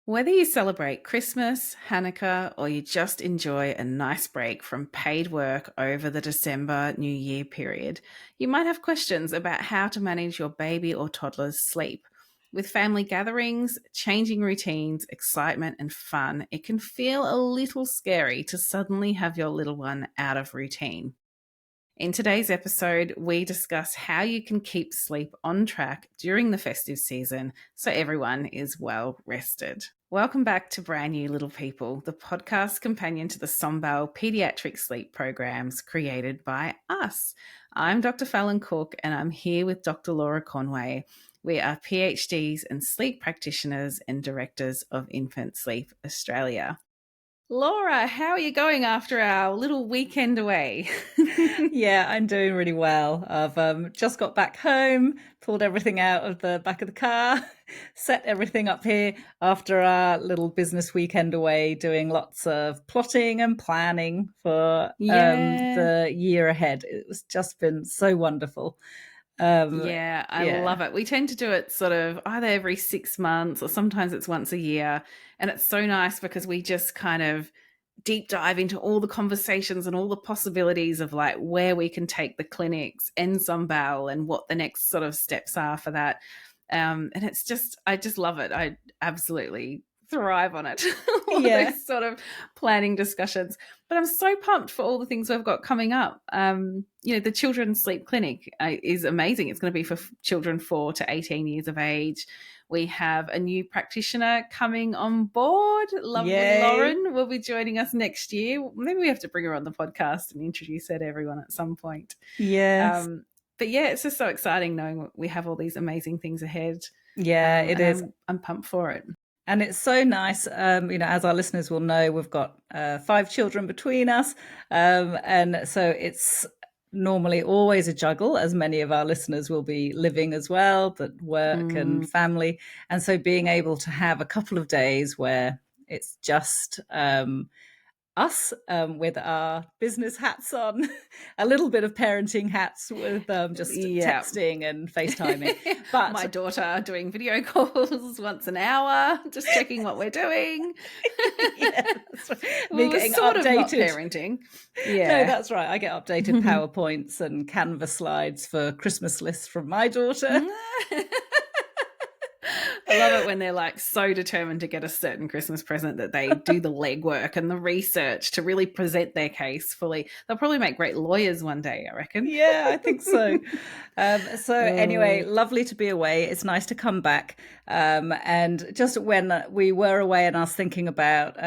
Whether you celebrate Christmas, Hanukkah, or you just enjoy a nice break from paid work over the December New Year period, you might have questions about how to manage your baby or toddler's sleep. With family gatherings, changing routines, excitement, and fun, it can feel a little scary to suddenly have your little one out of routine. In today's episode, we discuss how you can keep sleep on track during the festive season so everyone is well rested. Welcome back to Brand New Little People, the podcast companion to the Sombal pediatric sleep programs created by us. I'm Dr Fallon Cook and I'm here with Dr Laura Conway. We are PhDs and sleep practitioners and directors of Infant Sleep Australia. Laura, how are you going after our little weekend away? Yeah, I'm doing really well. I've just got back home, pulled everything out of the back of the car, set everything up here after our little business weekend away, doing lots of plotting and planning for the year ahead. It was just been so wonderful. I love it. We tend to do it sort of either every 6 months or sometimes it's once a year. And it's so nice because we just kind of deep dive into all the conversations and all the possibilities of like where we can take the clinics and Zumbal and what the next sort of steps are for that. And it's just, I just love it. I absolutely thrive on it. All those sort of planning discussions. But I'm so pumped for all the things we've got coming up. The Children's Sleep Clinic is amazing. It's going to be for children 4 to 18 years of age. We have a new practitioner coming on board. Lovely Lauren will be joining us next year. Maybe we have to bring her on the podcast and introduce her to everyone at some point. Yes. But yeah, it's just so exciting knowing we have all these amazing things ahead. Yeah, it is. I'm pumped for it. And it's so nice, as our listeners will know, we've got 5 children between us. And so it's normally always a juggle, as many of our listeners will be living as well, but work and family. And so being able to have a couple of days where it's just us with our business hats on, a little bit of parenting hats with just texting and FaceTiming. But my daughter doing video calls once an hour, just checking what we're doing. Me getting sort updated. Of not parenting. Yeah. No, that's right. I get updated PowerPoints and Canva slides for Christmas lists from my daughter. I love it when they're like so determined to get a certain Christmas present that they do the legwork and the research to really present their case fully. They'll probably make great lawyers one day, I reckon. Yeah, I think so. Anyway, lovely to be away. It's nice to come back. And just when we were away and I was thinking about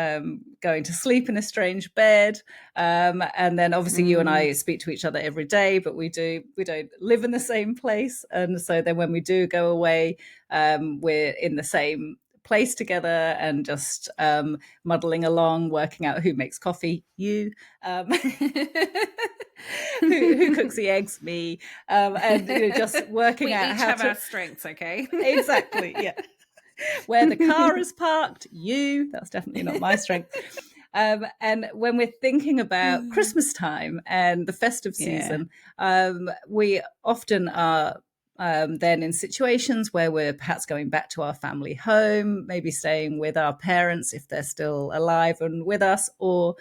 going to sleep in a strange bed. And then obviously you and I speak to each other every day, but we don't live in the same place. And so then when we do go away, we're in the same place together and just muddling along, working out who makes coffee, you, who cooks the eggs, me, and just working out how to have our strengths, okay? Exactly, yeah. Where the car is parked, you. That's definitely not my strength. And when we're thinking about Christmas time and the festive season, we often are then in situations where we're perhaps going back to our family home, maybe staying with our parents if they're still alive and with us, or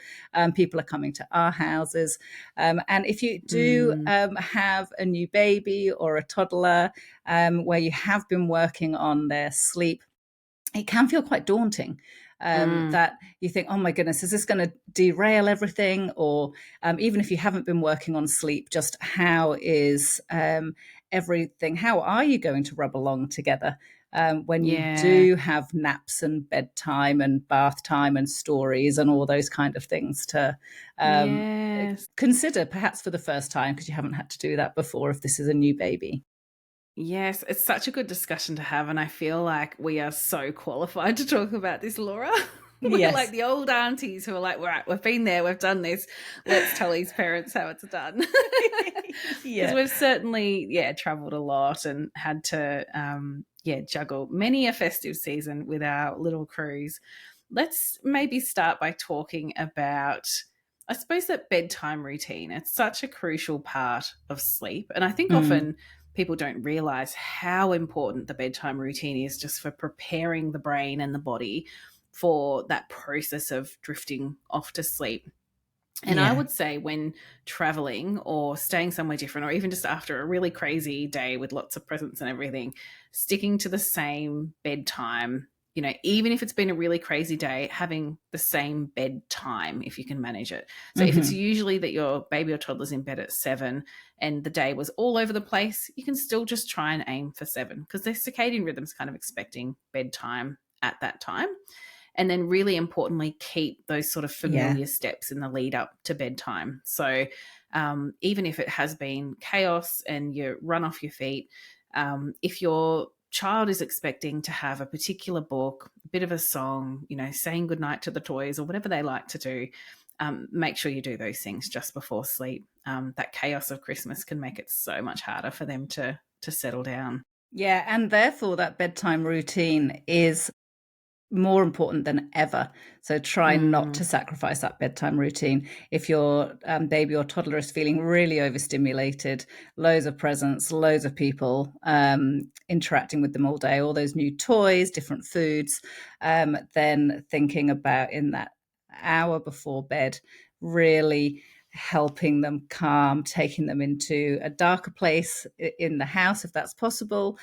people are coming to our houses. And if you do have a new baby or a toddler where you have been working on their sleep, it can feel quite daunting. That you think, oh my goodness, is this going to derail everything? Or even if you haven't been working on sleep, just how is everything? How are you going to rub along together when you do have naps and bedtime and bath time and stories and all those kind of things to consider perhaps for the first time, because you haven't had to do that before if this is a new baby. Yes, it's such a good discussion to have, and I feel like we are so qualified to talk about this, Laura. We're like the old aunties who are like, right, we've been there, we've done this. Let's tell these parents how it's done. Because we've certainly, travelled a lot and had to, juggle many a festive season with our little crews. Let's maybe start by talking about, I suppose, that bedtime routine. It's such a crucial part of sleep, and I think often people don't realize how important the bedtime routine is just for preparing the brain and the body for that process of drifting off to sleep. And I Yeah. would say when traveling or staying somewhere different, or even just after a really crazy day with lots of presents and everything, sticking to the same bedtime, even if it's been a really crazy day, having the same bedtime if you can manage it. So if it's Mm-hmm. usually that your baby or toddler's in bed at 7 and the day was all over the place, you can still just try and aim for 7 because their circadian rhythm's kind of expecting bedtime at that time. And then really importantly, keep those sort of Yeah. familiar steps in the lead up to bedtime. So even if it has been chaos and you run off your feet, if your child is expecting to have a particular book, a bit of a song, saying goodnight to the toys or whatever they like to do, make sure you do those things just before sleep. That chaos of Christmas can make it so much harder for them to settle down. Yeah. And therefore, that bedtime routine is more important than ever. So try not to Mm, sacrifice that bedtime routine. If your baby or toddler is feeling really overstimulated, loads of presents, loads of people interacting with them all day, all those new toys, different foods, then thinking about in that hour before bed, really helping them calm, taking them into a darker place in the house if that's possible,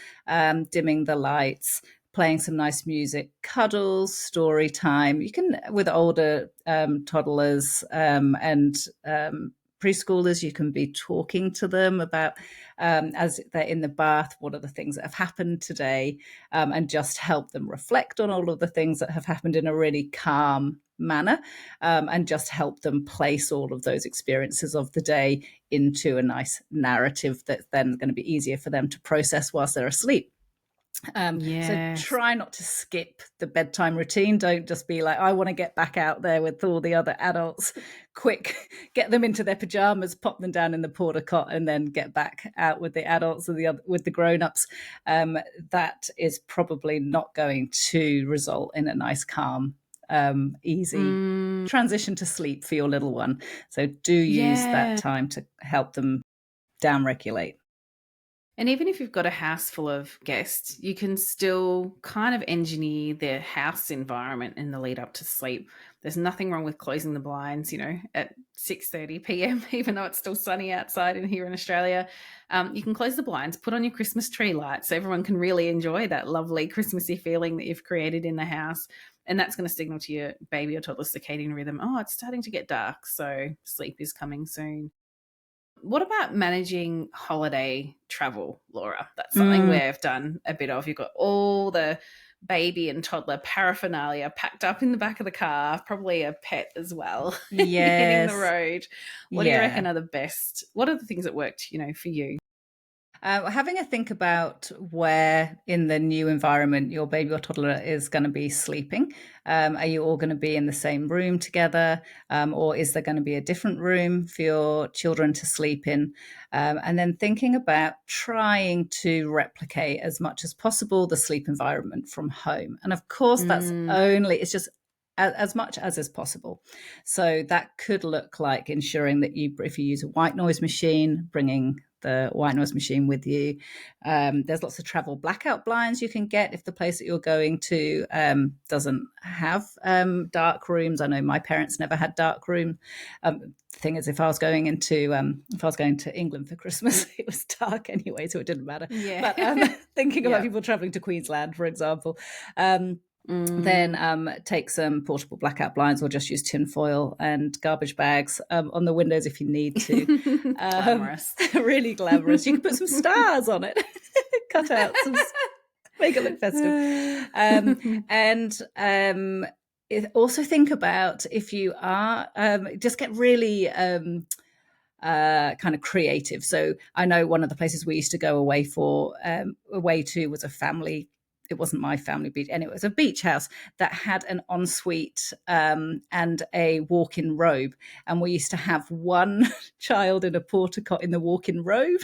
dimming the lights, playing some nice music, cuddles, story time. You can, with older toddlers and preschoolers, you can be talking to them about, as they're in the bath, what are the things that have happened today, and just help them reflect on all of the things that have happened in a really calm manner, and just help them place all of those experiences of the day into a nice narrative that's then going to be easier for them to process whilst they're asleep. So yes. try not to skip the bedtime routine. Don't just be like, I want to get back out there with all the other adults. Quick, get them into their pajamas, pop them down in the porta cot, and then get back out with the adults or with the grown-ups. That is probably not going to result in a nice, calm, easy Mm, transition to sleep for your little one. So do use that yeah. time to help them down regulate. And even if you've got a house full of guests, you can still kind of engineer their house environment in the lead up to sleep. There's nothing wrong with closing the blinds, at 6:30 p.m., even though it's still sunny outside in here in Australia. You can close the blinds, put on your Christmas tree lights so everyone can really enjoy that lovely Christmassy feeling that you've created in the house. And that's going to signal to your baby or toddler's circadian rhythm, oh, it's starting to get dark, so sleep is coming soon. What about managing holiday travel, Laura? That's something Mm, we've done a bit of. You've got all the baby and toddler paraphernalia packed up in the back of the car, probably a pet as well, hitting the yes. road. What do you Yeah. reckon are the best? What are the things that worked, for you? Having a think about where in the new environment your baby or toddler is going to be sleeping. Are you all going to be in the same room together? Or is there going to be a different room for your children to sleep in? And then thinking about trying to replicate as much as possible the sleep environment from home. And of course, Mm, it's just as much as is possible. So that could look like ensuring that if you use a white noise machine, bringing the white noise machine with you. There's lots of travel blackout blinds you can get if the place that you're going to doesn't have dark rooms. I know my parents never had dark room. The thing is, if I was going to England for Christmas, it was dark anyway, so it didn't matter. yeah. But thinking about Yeah. people traveling to Queensland, for example, then Mm, take some portable blackout blinds or just use tin foil and garbage bags on the windows if you need to. glamorous. Really glamorous. You can put some stars on it, cut out some, make it look festive. And also think about if you are, just get really kind of creative. So I know one of the places we used to go away to was a family. It wasn't my family beach, and it was a beach house that had an ensuite and a walk-in robe. And we used to have one child in a porta cot in the walk-in robe,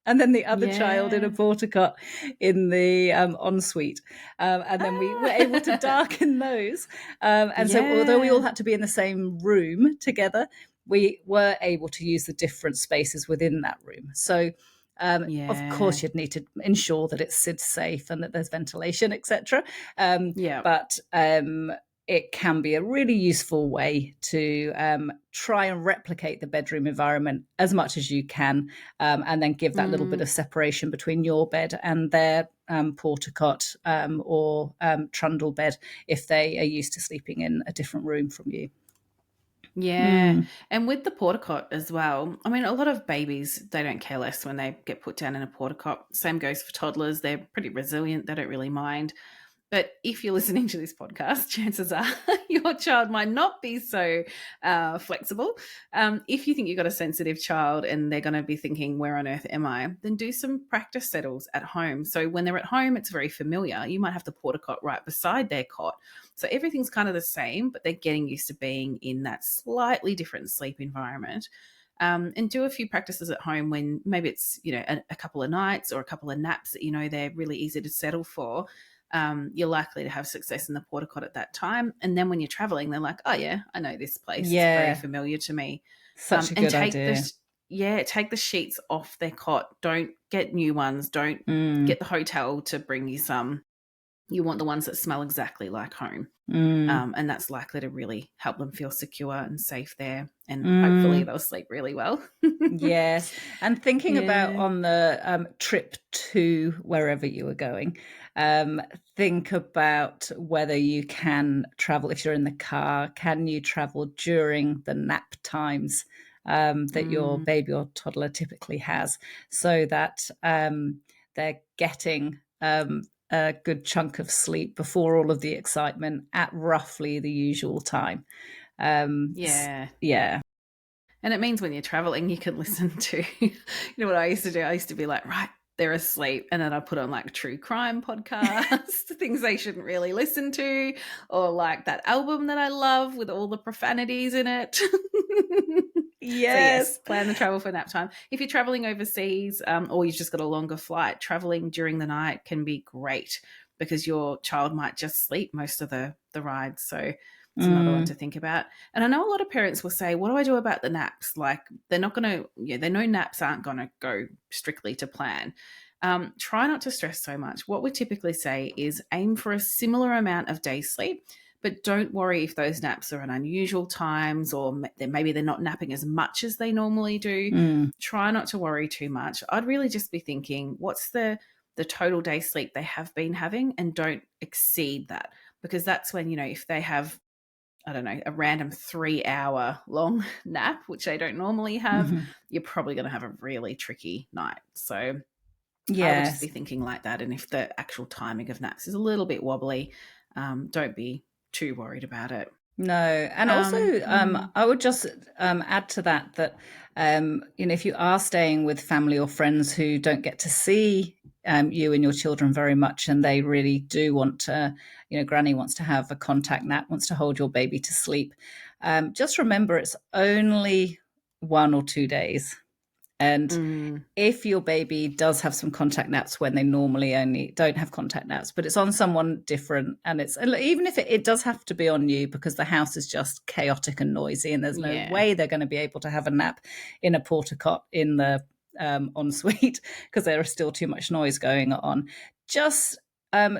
and then the other child in a Yeah. porta cot in the ensuite. And then we were able to Ah, darken those. And so, although we all yeah. had to be in the same room together, we were able to use the different spaces within that room. So Of Yeah. course, you'd need to ensure that it's safe and that there's ventilation, etc. Yeah. But it can be a really useful way to try and replicate the bedroom environment as much as you can, and then give that little bit of separation between your bed and their porta cot or trundle bed if they are used to sleeping in a different room from you. Yeah. And with the porta cot as well, I mean, a lot of babies, they don't care less when they get put down in a porta cot. Same goes for toddlers. They're pretty resilient. They don't really mind. But if you're listening to this podcast, chances are your child might not be so flexible. If you think you've got a sensitive child and they're going to be thinking, where on earth am I? Then do some practice settles at home. So when they're at home, it's very familiar. You might have the porta cot right beside their cot. So everything's kind of the same, but they're getting used to being in that slightly different sleep environment. And do a few practices at home when maybe it's, a couple of nights or a couple of naps that, they're really easy to settle for. You're likely to have success in the porta cot at that time. And then when you're traveling, they're like, oh, yeah, I know this place. It's very Yeah, familiar to me. such a And good idea. take the sheets off their cot. Don't get new ones. Don't get the hotel to bring you some. You want the ones that smell exactly like home. And that's likely to really help them feel secure and safe there. And hopefully they'll sleep really well. Yes. And thinking about Yeah. on the trip to wherever you were going, think about whether you can travel, if you're in the car, can you travel during the nap times that your baby or toddler typically has, so that they're getting a good chunk of sleep before all of the excitement at roughly the usual time. Yeah. Yeah. And it means when you're traveling, you can listen to, what I used to do? I used to be like, right, they're asleep. And then I put on like true crime podcasts, things they shouldn't really listen to, or like that album that I love with all the profanities in it. So, yes, Yes. plan the travel for nap time. If you're traveling overseas or you've just got a longer flight, traveling during the night can be great because your child might just sleep most of the ride. So, it's another one to think about. And I know a lot of parents will say, what do I do about the naps? Like they're not going to, they know naps aren't going to go strictly to plan. Try not to stress so much. What we typically say is aim for a similar amount of day sleep, but don't worry if those naps are at unusual times or maybe they're not napping as much as they normally do. Try not to worry too much. I'd really just be thinking, what's the total day sleep they have been having, and don't exceed that, because that's when, if they have, I don't know, a random 3-hour long nap, which they don't normally have, you're probably going to have a really tricky night. So I would just be Yes. thinking like that. And if the actual timing of naps is a little bit wobbly, don't be too worried about it. No, and also I would just add to that if you are staying with family or friends who don't get to see you and your children very much, and they really do want to, Granny wants to have a contact nap, wants to hold your baby to sleep. Just remember, it's only 1 or 2 days. And if your baby does have some contact naps when they normally only don't have contact naps, but it's on someone different, and even if it does have to be on you because the house is just chaotic and noisy and there's no way they're going to be able to have a nap in a porta cot in the ensuite because there is still too much noise going on, just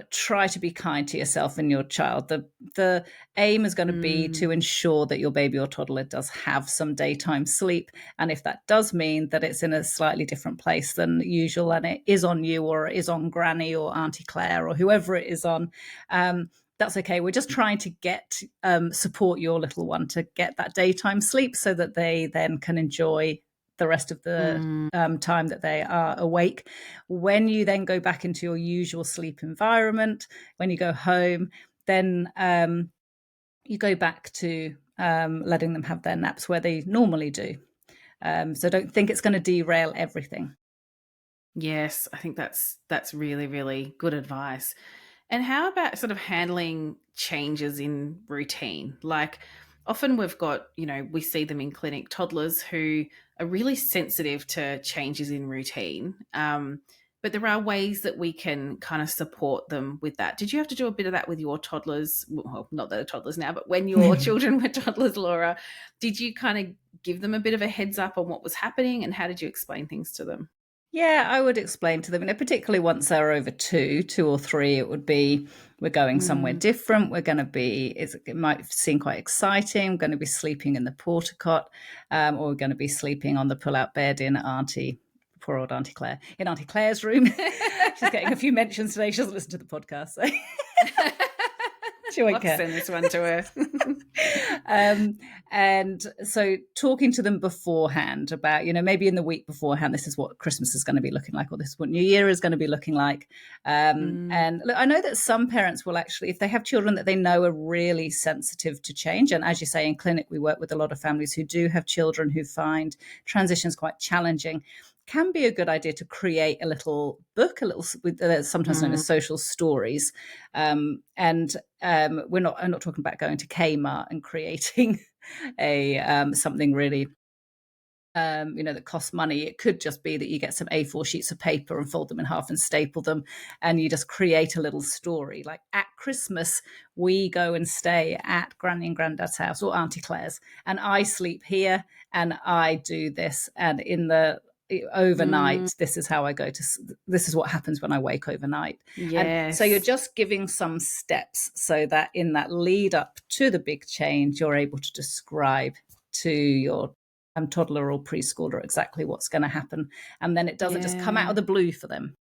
try to be kind to yourself and your child. The aim is going to be to ensure that your baby or toddler does have some daytime sleep. And if that does mean that it's in a slightly different place than usual and it is on you or it is on Granny or Auntie Claire or whoever it is on, that's okay. We're just trying to get support your little one to get that daytime sleep so that they then can enjoy the rest of the time that they are awake. When you then go back into your usual sleep environment, when you go home, then you go back to letting them have their naps where they normally do. So don't think it's going to derail everything. Yes, I think that's really, really good advice. And how about sort of handling changes in routine? Like often we've got, we see them in clinic, toddlers who are really sensitive to changes in routine. But there are ways that we can kind of support them with that. Did you have to do a bit of that with your toddlers? Well, not that they're toddlers now, but when your children were toddlers, Laura, did you kind of give them a bit of a heads up on what was happening, and how did you explain things to them? Yeah, I would explain to them, particularly once they're over two or three, it would be, we're going somewhere different. We're going to be, it might seem quite exciting. We're going to be sleeping in the porta cot, or we're going to be sleeping on the pull-out bed in poor old Auntie Claire, in Auntie Claire's room. She's getting a few mentions today. She doesn't listen to the podcast, so she won't care. Send this one to her. And so talking to them beforehand about, maybe in the week beforehand, this is what Christmas is going to be looking like, or this is what New Year is going to be looking like. And look, I know that some parents will actually, if they have children that they know are really sensitive to change, and as you say, in clinic, we work with a lot of families who do have children who find transitions quite challenging, can be a good idea to create a little book, sometimes known as social stories. I'm not talking about going to Kmart and creating something really that costs money. It could just be that you get some A4 sheets of paper and fold them in half and staple them, and you just create a little story. Like, at Christmas, we go and stay at Granny and Granddad's house, or Auntie Claire's, and I sleep here and I do this, and in the overnight, this is how I this is what happens when I wake overnight. Yes. And so you're just giving some steps so that in that lead up to the big change, you're able to describe to your toddler or preschooler exactly what's going to happen. And then it doesn't just come out of the blue for them.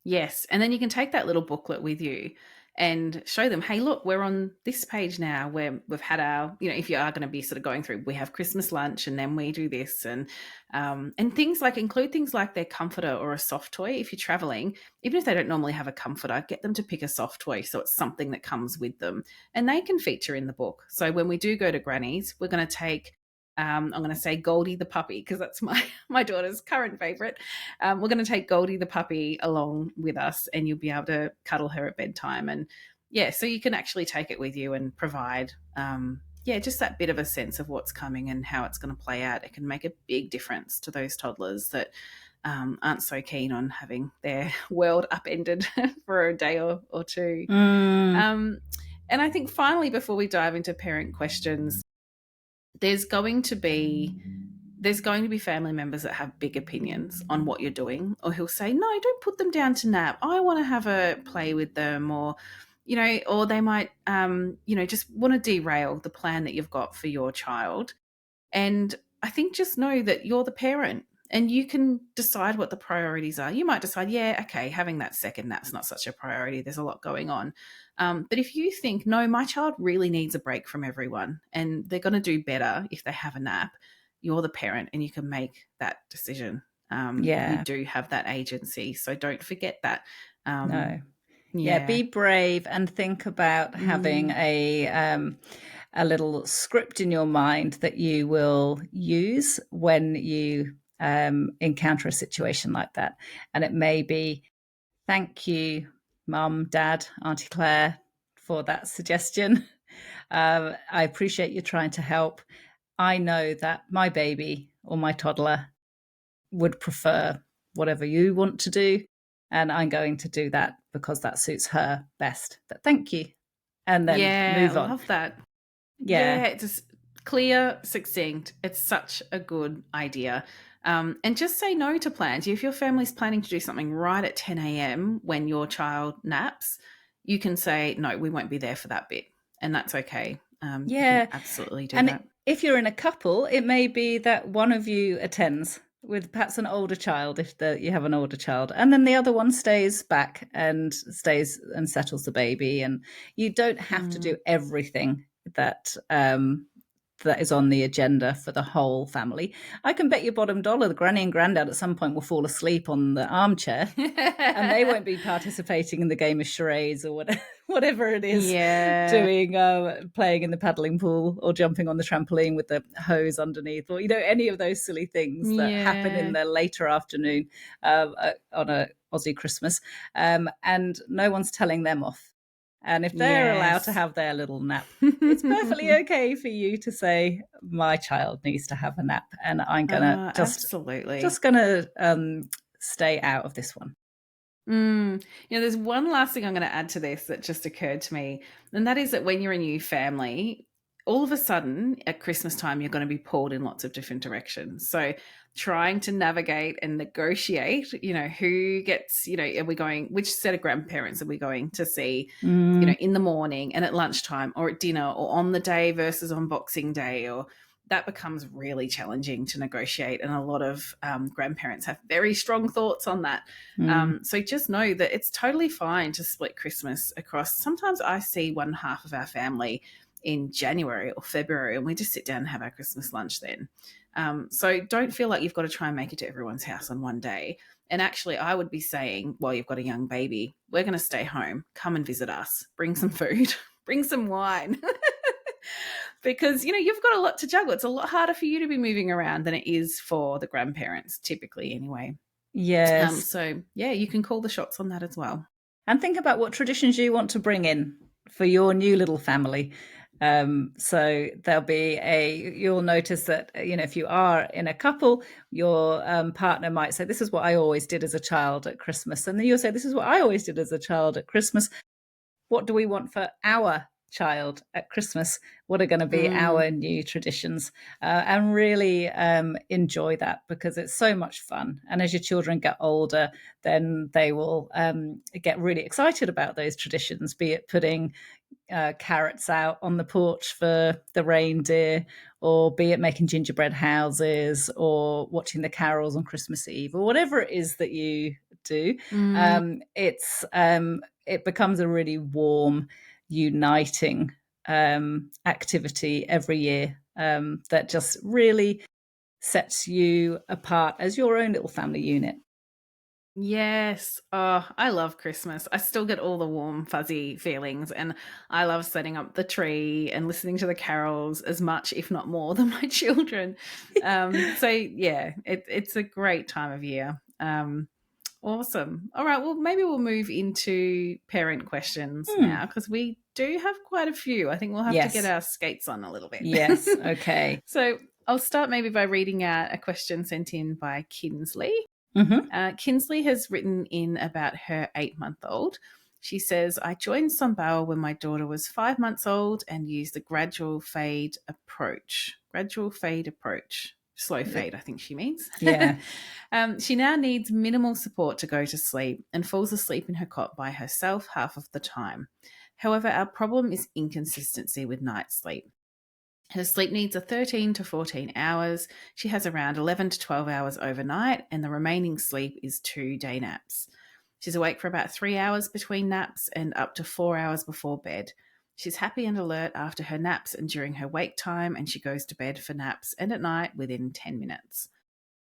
Yes. And then you can take that little booklet with you and show them, hey, look, we're on this page now where we've had our, if you are going to be sort of going through, we have Christmas lunch and then we do this, and include things like their comforter or a soft toy. If you're traveling, even if they don't normally have a comforter, get them to pick a soft toy so it's something that comes with them, and they can feature in the book. So when we do go to Granny's, we're going to take I'm going to say Goldie the puppy, because that's my daughter's current favorite. We're going to take Goldie the puppy along with us, and you'll be able to cuddle her at bedtime. And so you can actually take it with you and provide, just that bit of a sense of what's coming and how it's going to play out. It can make a big difference to those toddlers that aren't so keen on having their world upended for a day or two. And I think finally, before we dive into parent questions, there's going to be family members that have big opinions on what you're doing, or who'll say, no, don't put them down to nap, I want to have a play with them, or or they might just want to derail the plan that you've got for your child. And I think just know that you're the parent and you can decide what the priorities are. You might decide, okay, having that second nap's not such a priority, there's a lot going on. But if you think, no, my child really needs a break from everyone and they're going to do better if they have a nap, you're the parent and you can make that decision. You do have that agency, so don't forget that. No. Yeah, be brave and think about having a little script in your mind that you will use when you encounter a situation like that. And it may be, thank you, Mum, Dad, Auntie Claire, for that suggestion. I appreciate you trying to help. I know that my baby or my toddler would prefer whatever you want to do, and I'm going to do that because that suits her best. But thank you. And then move on. I love that. Yeah, it's clear, succinct. It's such a good idea. And just say no to plans. If your family's planning to do something right at 10 a.m. when your child naps, you can say, no, we won't be there for that bit. And that's okay. You can absolutely do that. If you're in a couple, it may be that one of you attends with perhaps an older child, if you have an older child, and then the other one stays back and stays and settles the baby. And you don't have to do everything that is on the agenda for the whole family. I can bet your bottom dollar the granny and granddad at some point will fall asleep on the armchair and they won't be participating in the game of charades or whatever it is, doing playing in the paddling pool or jumping on the trampoline with the hose underneath, or any of those silly things that happen in the later afternoon on a Aussie Christmas, and no one's telling them off. And if they're allowed to have their little nap, it's perfectly okay for you to say, my child needs to have a nap, and I'm gonna just gonna stay out of this one. There's one last thing I'm going to add to this that just occurred to me, and that is that when you're a new family, all of a sudden at Christmas time, you're going to be pulled in lots of different directions. So trying to navigate and negotiate, who gets, are we going, which set of grandparents are we going to see, in the morning and at lunchtime or at dinner or on the day versus on Boxing Day, or that becomes really challenging to negotiate. And a lot of grandparents have very strong thoughts on that. So just know that it's totally fine to split Christmas across. Sometimes I see one half of our family in January or February, and we just sit down and have our Christmas lunch then. So don't feel like you've got to try and make it to everyone's house on one day. And actually, I would be saying, well, you've got a young baby, we're going to stay home, come and visit us, bring some food, bring some wine. Because, you've got a lot to juggle. It's a lot harder for you to be moving around than it is for the grandparents, typically anyway. Yes. So, yeah, you can call the shots on that as well. And think about what traditions you want to bring in for your new little family. So there'll be you'll notice that, if you are in a couple, your partner might say, this is what I always did as a child at Christmas. And then you'll say, this is what I always did as a child at Christmas. What do we want for our child at Christmas? What are going to be our new traditions? And really enjoy that, because it's so much fun. And as your children get older, then they will get really excited about those traditions, be it putting carrots out on the porch for the reindeer, or be it making gingerbread houses, or watching the carols on Christmas Eve, or whatever it is that you do. It becomes a really warm, uniting activity every year that just really sets you apart as your own little family unit. Yes. Oh, I love Christmas. I still get all the warm, fuzzy feelings, and I love setting up the tree and listening to the carols as much, if not more, than my children. So yeah, it's a great time of year. Awesome. All right. Well, maybe we'll move into parent questions now, because we do have quite a few. I think we'll have to get our skates on a little bit. Yes. Okay. So I'll start maybe by reading out a question sent in by Kinsley. Kinsley has written in about her 8-month-old. She says, I joined Sunbow when my daughter was 5 months old and used the gradual fade approach. Slow fade, I think she means. Yeah. She now needs minimal support to go to sleep and falls asleep in her cot by herself half of the time. However, our problem is inconsistency with night sleep. Her sleep needs are 13 to 14 hours. She has around 11 to 12 hours overnight, and the remaining sleep is 2 day naps. She's awake for about 3 hours between naps and up to 4 hours before bed. She's happy and alert after her naps and during her wake time, and she goes to bed for naps and at night within 10 minutes.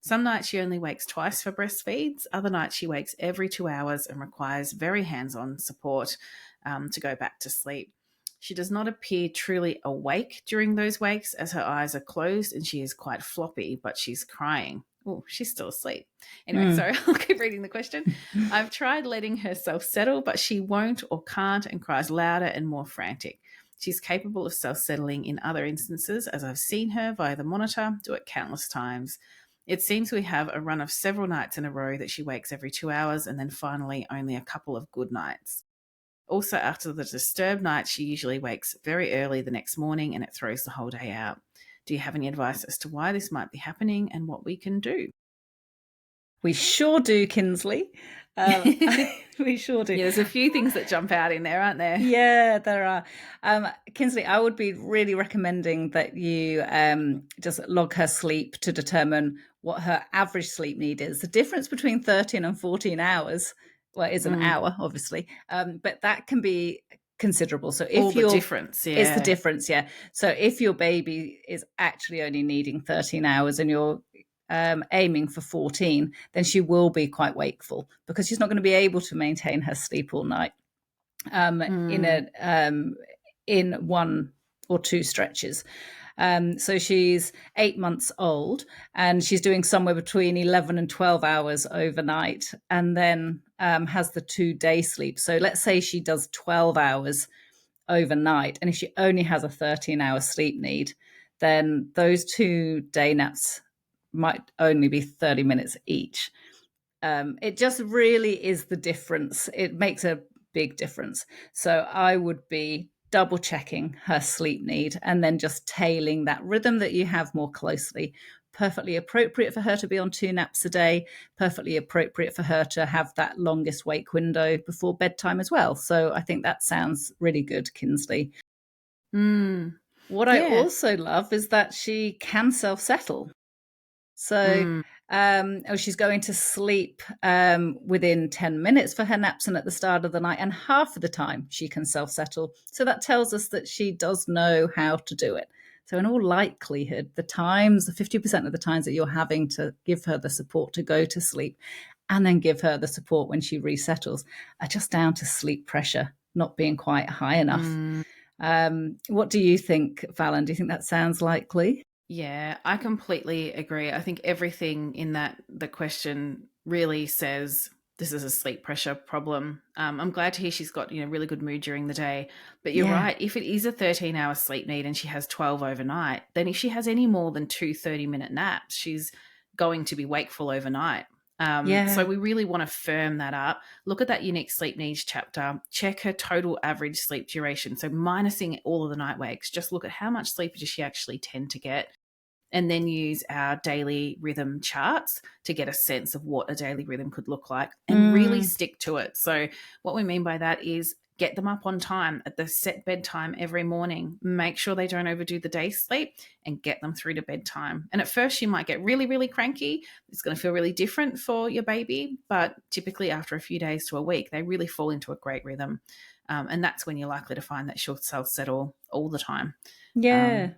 Some nights she only wakes twice for breastfeeds. Other nights she wakes every 2 hours and requires very hands-on support to go back to sleep. She does not appear truly awake during those wakes, as her eyes are closed and she is quite floppy, but she's crying. Oh, she's still asleep. Anyway, sorry, I'll keep reading the question. I've tried letting her self-settle, but she won't or can't and cries louder and more frantic. She's capable of self-settling in other instances, as I've seen her via the monitor do it countless times. It seems we have a run of several nights in a row that she wakes every 2 hours, and then finally only a couple of good nights. Also, after the disturbed night, she usually wakes very early the next morning and it throws the whole day out. Do you have any advice as to why this might be happening and what we can do? We sure do, Kinsley. We sure do. Yeah, there's a few things that jump out in there, aren't there? Yeah, there are. Kinsley, I would be really recommending that you just log her sleep to determine what her average sleep need is. The difference between 13 and 14 hours, well, is an hour, obviously, but that can be considerable. So if the difference, is the difference, yeah. So if your baby is actually only needing 13 hours and you're aiming for 14, then she will be quite wakeful, because she's not going to be able to maintain her sleep all night in one or two stretches. So she's 8 months old and she's doing somewhere between 11 and 12 hours overnight, and then has the 2 day sleep. So let's say she does 12 hours overnight, and if she only has a 13-hour sleep need, then those 2 day naps might only be 30 minutes each. It just really is the difference. It makes a big difference. So I would be double checking her sleep need and then just tailing that rhythm that you have more closely. Perfectly appropriate for her to be on 2 naps a day, perfectly appropriate for her to have that longest wake window before bedtime as well. So I think that sounds really good, Kinsley. Mm. What I Yeah. also love is that she can self-settle. So Mm. she's going to sleep within 10 minutes for her naps and at the start of the night, and half of the time she can self-settle. So that tells us that she does know how to do it. So in all likelihood, the 50% of the times that you're having to give her the support to go to sleep and then give her the support when she resettles are just down to sleep pressure not being quite high enough. Mm. What do you think, Fallon? Do you think that sounds likely? Yeah, I completely agree. I think everything in the question really says this is a sleep pressure problem. I'm glad to hear she's got really good mood during the day. But you're Yeah. right. If it is a 13-hour sleep need and she has 12 overnight, then if she has any more than 2 30-minute naps, she's going to be wakeful overnight. So Yeah. we really want to firm that up. Look at that unique sleep needs chapter. Check her total average sleep duration. So minusing all of the night wakes, just look at how much sleep does she actually tend to get, and then use our daily rhythm charts to get a sense of what a daily rhythm could look like and really Mm. stick to it. So what we mean by that is get them up on time at the set bedtime every morning. Make sure they don't overdo the day sleep and get them through to bedtime. And at first you might get really, really cranky. It's going to feel really different for your baby, but typically after a few days to a week, they really fall into a great rhythm. And that's when you're likely to find that she'll self-settle all the time. Yeah. Um,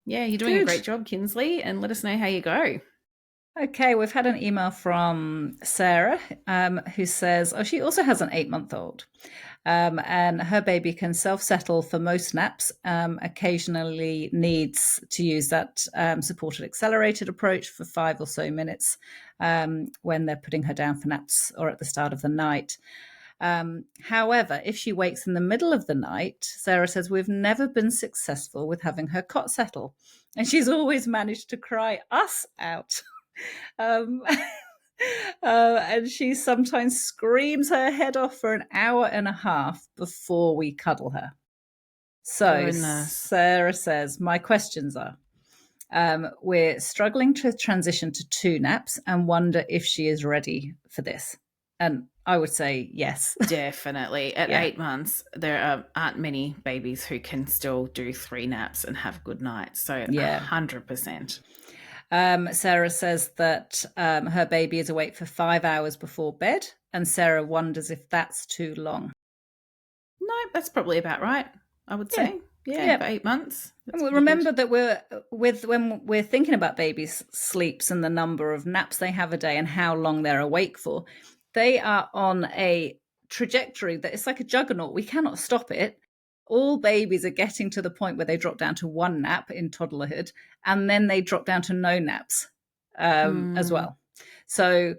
yeah, you're doing a Good. great job, Kinsley, and let us know how you go. Okay, we've had an email from Sarah who says, she also has an 8-month-old. And her baby can self-settle for most naps, occasionally needs to use that supported accelerated approach for 5 or so minutes when they're putting her down for naps or at the start of the night. However, if she wakes in the middle of the night, Sarah says, we've never been successful with having her cot settle. And she's always managed to cry us out. um, and she sometimes screams her head off for an hour and a half before we cuddle her. So Goodness. Sarah says, my questions are, we're struggling to transition to 2 naps and wonder if she is ready for this. And I would say yes. Definitely. At Yeah. 8 months, there aren't many babies who can still do 3 naps and have good nights. So Yeah. 100%. Sarah says that her baby is awake for 5 hours before bed, and Sarah wonders if that's too long. No, that's probably about right, I would Yeah. say. Yeah, for Yeah. 8 months. And That's we pretty good. remember that when we're thinking about babies' sleeps and the number of naps they have a day and how long they're awake for, they are on a trajectory that it's like a juggernaut. We cannot stop it. All babies are getting to the point where they drop down to 1 nap in toddlerhood, and then they drop down to no naps as Mm. well. So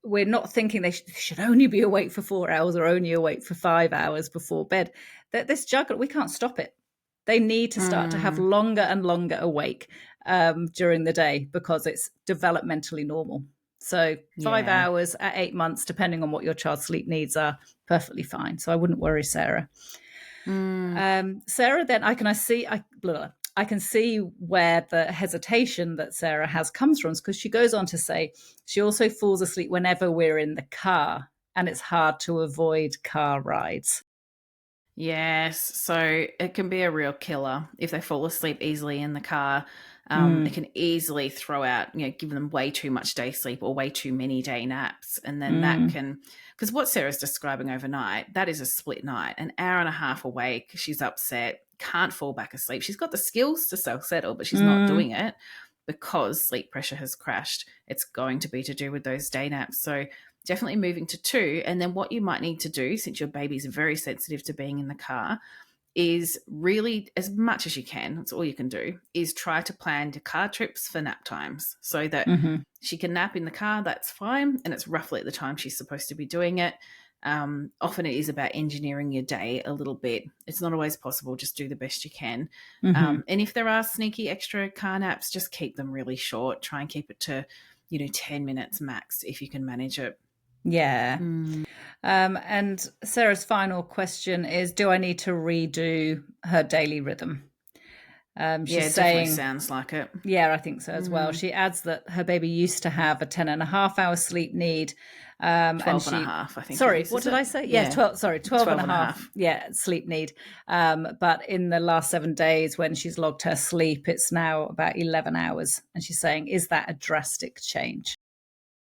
we're not thinking they should only be awake for 4 hours or only awake for 5 hours before bed. That this juggle, we can't stop it. They need to start to have Mm. longer and longer awake during the day because it's developmentally normal. So 5 Yeah. hours at 8 months, depending on what your child's sleep needs are, perfectly fine. So I wouldn't worry, Sarah. Mm. Sarah, then I can see where the hesitation that Sarah has comes from, because she goes on to say she also falls asleep whenever we're in the car, and it's hard to avoid car rides. Yes, so it can be a real killer if they fall asleep easily in the car. It Mm, can easily throw out, give them way too much day sleep or way too many day naps. And then that mm, can, because what Sarah's describing overnight, that is a split night, an hour and a half awake. She's upset, can't fall back asleep. She's got the skills to self settle, but she's not mm, doing it because sleep pressure has crashed. It's going to be to do with those day naps. So definitely moving to 2. And then what you might need to do, since your baby's very sensitive to being in the car, is really, as much as you can, that's all you can do, is try to plan your car trips for nap times so that mm-hmm, she can nap in the car, that's fine. And it's roughly at the time she's supposed to be doing it. Often it is about engineering your day a little bit. It's not always possible. Just do the best you can. mm-hmm. And if there are sneaky extra car naps, just keep them really short. Try and keep it to, 10 minutes max if you can manage it. Yeah. And Sarah's final question is, do I need to redo her daily rhythm? Yeah, She's it definitely saying, sounds like it. yeah, I think so as well. She adds that her baby used to have a 10.5 hour sleep need. And 12 and a she, half, I think it sorry, is what did it? I say? Yeah, Yeah, 12, sorry, 12 and 12 a and a half. half. Yeah, sleep need. But in the last 7 days when she's logged her sleep, it's now about 11 hours. And she's saying, is that a drastic change?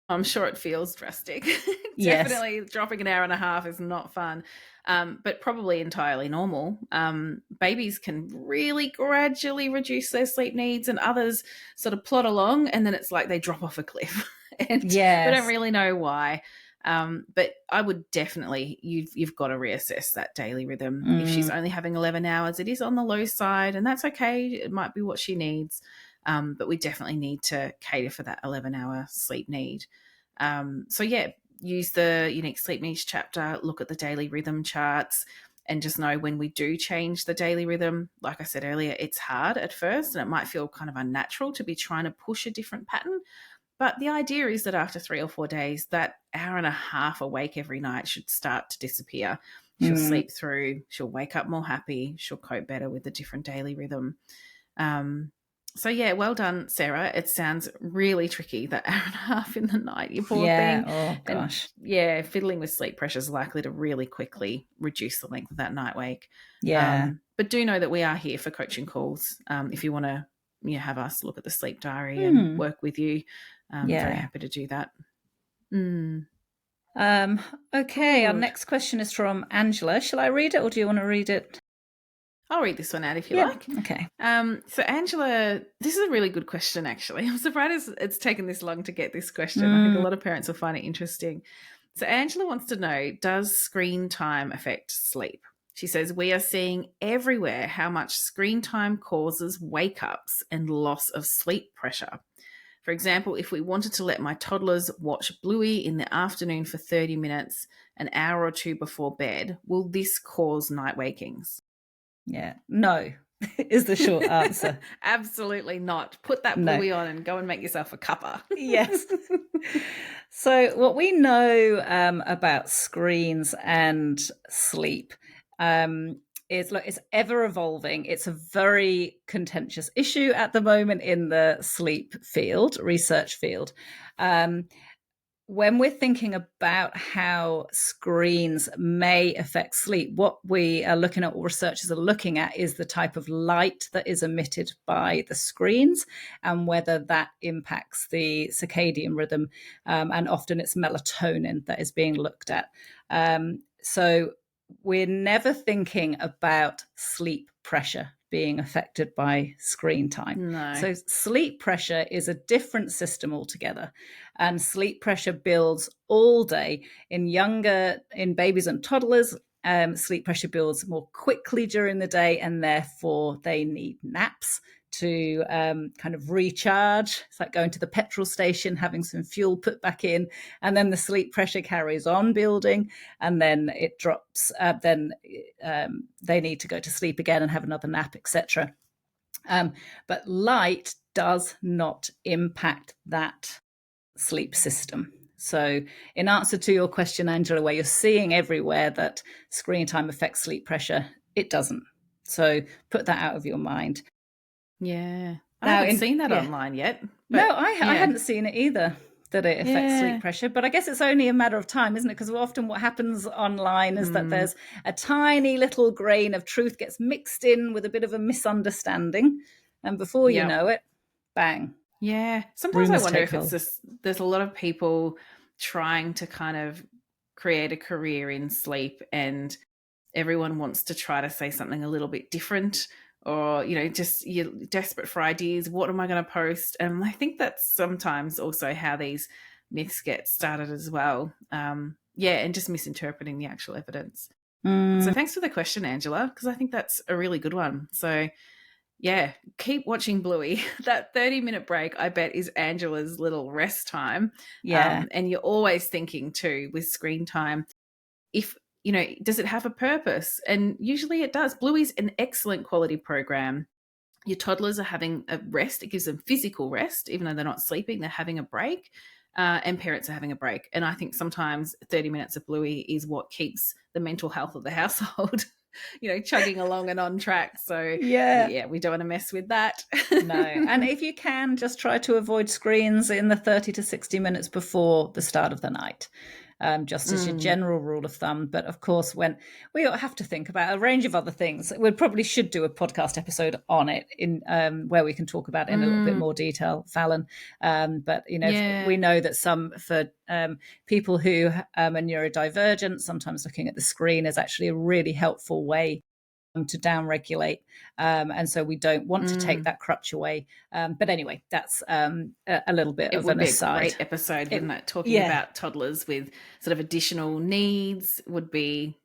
I'm sure it feels drastic. Yes. Definitely dropping an hour and a half is not fun, but probably entirely normal. Babies can really gradually reduce their sleep needs, and others sort of plod along, and then it's like they drop off a cliff, and we don't Yes. really know why. But I would definitely, you've got to reassess that daily rhythm. If she's only having 11 hours, it is on the low side, and that's okay. It might be what she needs. But we definitely need to cater for that 11-hour sleep need. So, yeah, use the unique sleep needs chapter, look at the daily rhythm charts, and just know when we do change the daily rhythm, like I said earlier, it's hard at first and it might feel kind of unnatural to be trying to push a different pattern. But the idea is that after 3 or 4 days, that hour and a half awake every night should start to disappear. She'll sleep through, she'll wake up more happy, she'll cope better with the different daily rhythm. Um, so yeah, well done, Sarah. It sounds really tricky, that hour and a half in the night, you poor Yeah. thing. Oh, And gosh. yeah, fiddling with sleep pressure is likely to really quickly reduce the length of that night wake. Yeah. But do know that we are here for coaching calls. If you want to have us look at the sleep diary and Hmm. work with you, very Yeah. happy to do that. Mm. Okay, our Good. next question is from Angela. Shall I read it or do you want to read it? I'll read this one out if you Yeah. like. Okay. So Angela, this is a really good question, actually. I'm surprised it's taken this long to get this question. I think a lot of parents will find it interesting. So Angela wants to know, does screen time affect sleep? She says, we are seeing everywhere how much screen time causes wake ups and loss of sleep pressure. For example, if we wanted to let my toddlers watch Bluey in the afternoon for 30 minutes, an hour or two before bed, will this cause night wakings? Yeah. No, is the short answer. Absolutely not. Put that No. Bluey on and go and make yourself a cuppa. Yes. So, what we know about screens and sleep is, look, it's ever evolving. It's a very contentious issue at the moment in the sleep field, research field. When we're thinking about how screens may affect sleep, what we are looking at, what researchers are looking at, is the type of light that is emitted by the screens and whether that impacts the circadian rhythm. And often it's melatonin that is being looked at. So we're never thinking about sleep pressure being affected by screen time. No. So sleep pressure is a different system altogether. And sleep pressure builds all day. In babies and toddlers, sleep pressure builds more quickly during the day, and therefore they need naps to kind of recharge. It's like going to the petrol station, having some fuel put back in, and then the sleep pressure carries on building, and then it drops. Then they need to go to sleep again and have another nap, etc. But light does not impact that sleep system. So, in answer to your question, Angela, where you're seeing everywhere that screen time affects sleep pressure, it doesn't. So, put that out of your mind. Yeah. I Now, haven't seen that online yet. no, But I hadn't seen it either, that it affects sleep yeah. pressure. But I guess it's only a matter of time, isn't it? Because often what happens online is that there's a tiny little grain of truth gets mixed in with a bit of a misunderstanding. And before you know it, bang. Yeah. Sometimes I Rumors wonder take if it's hold. just there's a lot of people trying to kind of create a career in sleep, and everyone wants to try to say something a little bit different, or just you're desperate for ideas. What am I going to post? And I think that's sometimes also how these myths get started as well. And just misinterpreting the actual evidence. So thanks for the question, Angela, because I think that's a really good one. So yeah, keep watching Bluey. That 30-minute break, I bet, is Angela's little rest time. Yeah. And you're always thinking too with screen time, if does it have a purpose? And usually it does. Bluey's an excellent quality program. Your toddlers are having a rest. It gives them physical rest, even though they're not sleeping, they're having a break. and parents are having a break. And I think sometimes 30 minutes of Bluey is what keeps the mental health of the household, chugging along and on track. So Yeah. we don't want to mess with that. No. And if you can, just try to avoid screens in the 30 to 60 minutes before the start of the night. Just as your general rule of thumb. But of course, when we have to think about a range of other things, we probably should do a podcast episode on it in where we can talk about it in a little bit more detail, Fallon. But we know that for people who are neurodivergent, sometimes looking at the screen is actually a really helpful way to downregulate, and so we don't want to take that crutch away. But anyway, that's a little bit of an aside. It would be a great episode, wouldn't it? Talking about toddlers with sort of additional needs would be,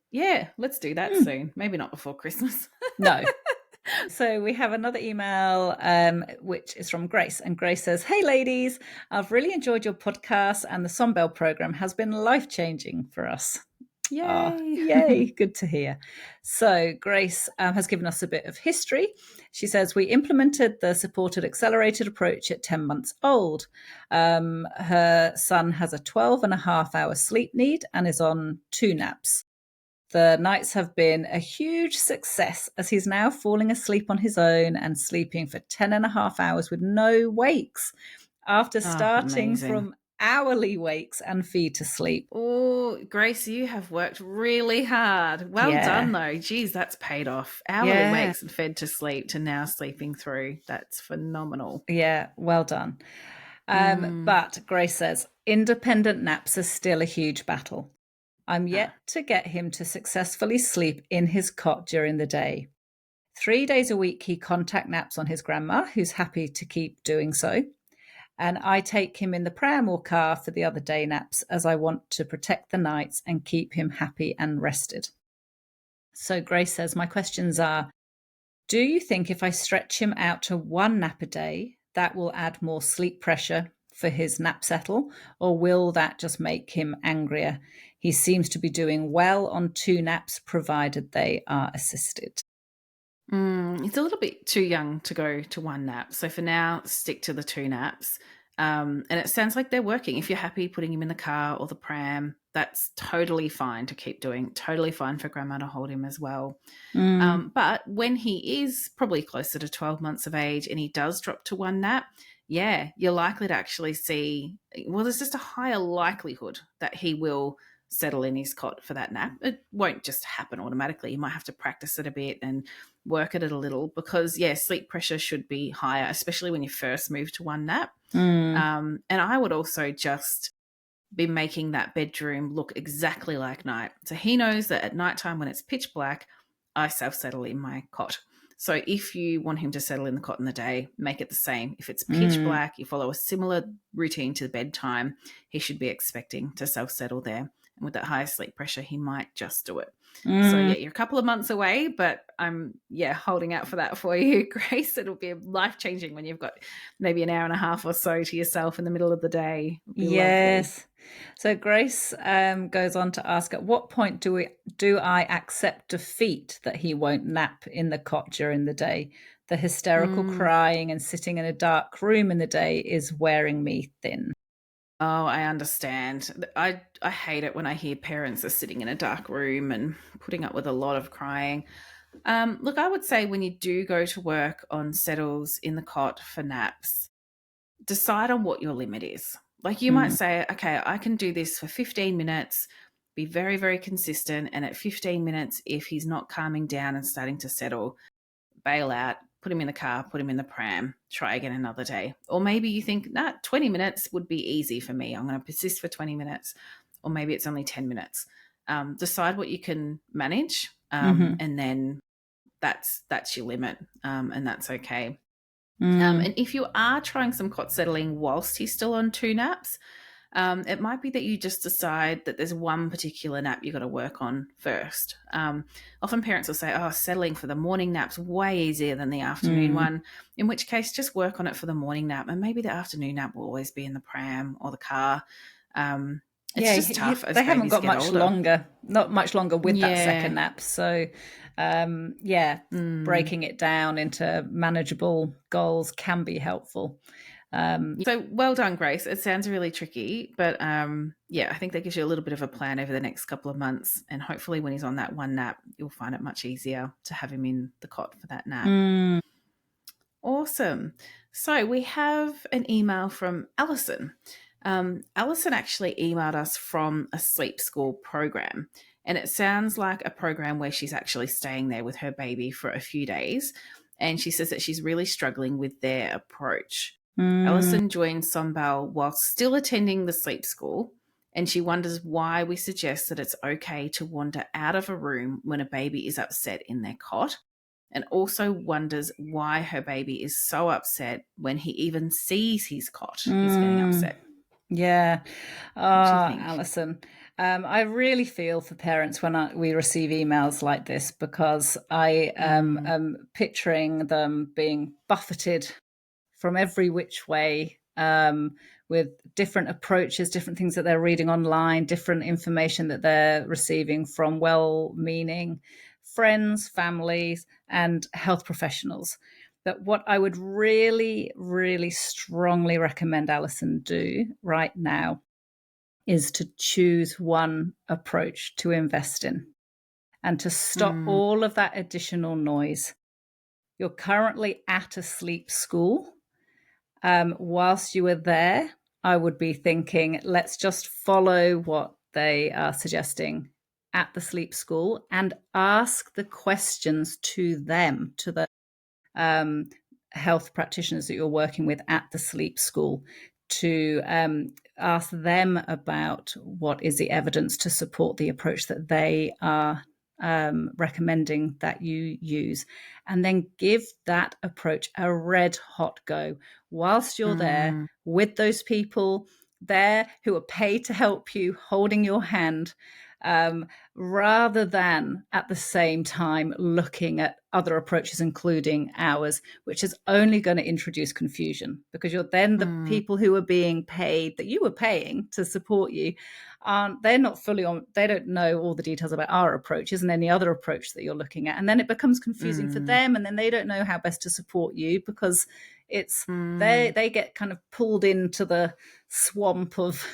let's do that soon. Maybe not before Christmas. No. So we have another email, which is from Grace. And Grace says, "Hey, ladies, I've really enjoyed your podcast and the Sonbell program has been life-changing for us." Yay. Yay, good to hear. So Grace has given us a bit of history. She says, "We implemented the supported accelerated approach at 10 months old. Her son has a 12.5 hour sleep need and is on 2 naps. The nights have been a huge success as he's now falling asleep on his own and sleeping for 10.5 hours with no wakes after starting from hourly wakes and feed to sleep." Oh, Grace, you have worked really hard. Well done, though. Geez, that's paid off. Hourly wakes and fed to sleep to now sleeping through. That's phenomenal. Yeah, well done. But Grace says, "Independent naps are still a huge battle. I'm yet to get him to successfully sleep in his cot during the day. 3 days a week he contact naps on his grandma, who's happy to keep doing so. And I take him in the pram or car for the other day naps as I want to protect the nights and keep him happy and rested." So Grace says, "My questions are, do you think if I stretch him out to 1 nap a day, that will add more sleep pressure for his nap settle, or will that just make him angrier? He seems to be doing well on 2 naps, provided they are assisted." It's a little bit too young to go to 1 nap. So for now, stick to the 2 naps. And it sounds like they're working. If you're happy putting him in the car or the pram, that's totally fine to keep doing. Totally fine for grandma to hold him as well. But when he is probably closer to 12 months of age and he does drop to 1 nap, you're likely to actually see, there's just a higher likelihood that he will settle in his cot for that nap. It won't just happen automatically. You might have to practice it a bit and work at it a little because, sleep pressure should be higher, especially when you first move to 1 nap. And I would also just be making that bedroom look exactly like night. So he knows that at nighttime when it's pitch black, I self-settle in my cot. So if you want him to settle in the cot in the day, make it the same. If it's pitch black, you follow a similar routine to bedtime, he should be expecting to self-settle there. And with that high sleep pressure, he might just do it. So, you're a couple of months away, but I'm, holding out for that for you, Grace. It'll be life-changing when you've got maybe an hour and a half or so to yourself in the middle of the day. Yes. Lovely. So Grace goes on to ask, at what point do I accept defeat that he won't nap in the cot during the day? The hysterical crying and sitting in a dark room in the day is wearing me thin. Oh, I understand. I hate it when I hear parents are sitting in a dark room and putting up with a lot of crying. Look, I would say when you do go to work on settles in the cot for naps, decide on what your limit is. Like you might say, okay, I can do this for 15 minutes, be very, very consistent. And at 15 minutes, if he's not calming down and starting to settle, bail out, put him in the car, put him in the pram, try again another day. Or maybe you think, 20 minutes would be easy for me. I'm going to persist for 20 minutes. Or maybe it's only 10 minutes. Decide what you can manage. And then that's your limit. And that's okay. And if you are trying some cot settling whilst he's still on 2 naps, it might be that you just decide that there's one particular nap you got to work on first. Often parents will say, settling for the morning nap's way easier than the afternoon one, in which case just work on it for the morning nap, and maybe the afternoon nap will always be in the pram or the car. It's just tough. They haven't got much longer, not much longer with that second nap. So, breaking it down into manageable goals can be helpful. So well done, Grace. It sounds really tricky, but I think that gives you a little bit of a plan over the next couple of months. And hopefully when he's on that one nap, you'll find it much easier to have him in the cot for that nap. Awesome. So we have an email from Alison. Alison actually emailed us from a sleep school program, and it sounds like a program where she's actually staying there with her baby for a few days. And she says that she's really struggling with their approach. Alison joined Sombal while still attending the sleep school, and she wonders why we suggest that it's okay to wander out of a room when a baby is upset in their cot, and also wonders why her baby is so upset when he even sees his cot. He's getting upset. Yeah. What do you think? Alison, I really feel for parents when we receive emails like this, because I am picturing them being buffeted from every which way, with different approaches, different things that they're reading online, different information that they're receiving from well-meaning friends, families, and health professionals. But what I would really, really strongly recommend Alison do right now is to choose one approach to invest in and to stop all of that additional noise. You're currently at a sleep school. Whilst you are there, I would be thinking, let's just follow what they are suggesting at the sleep school and ask the questions to them, to the health practitioners that you're working with at the sleep school, to ask them about what is the evidence to support the approach that they are recommending that you use, and then give that approach a red hot go whilst you're there with those people there who are paid to help you, holding your hand, rather than at the same time looking at other approaches, including ours, which is only going to introduce confusion, because you're then the people who are being paid, that you were paying to support you, they're not fully on, they don't know all the details about our approaches and any other approach that you're looking at. And then it becomes confusing for them, and then they don't know how best to support you, because it's they get kind of pulled into the swamp of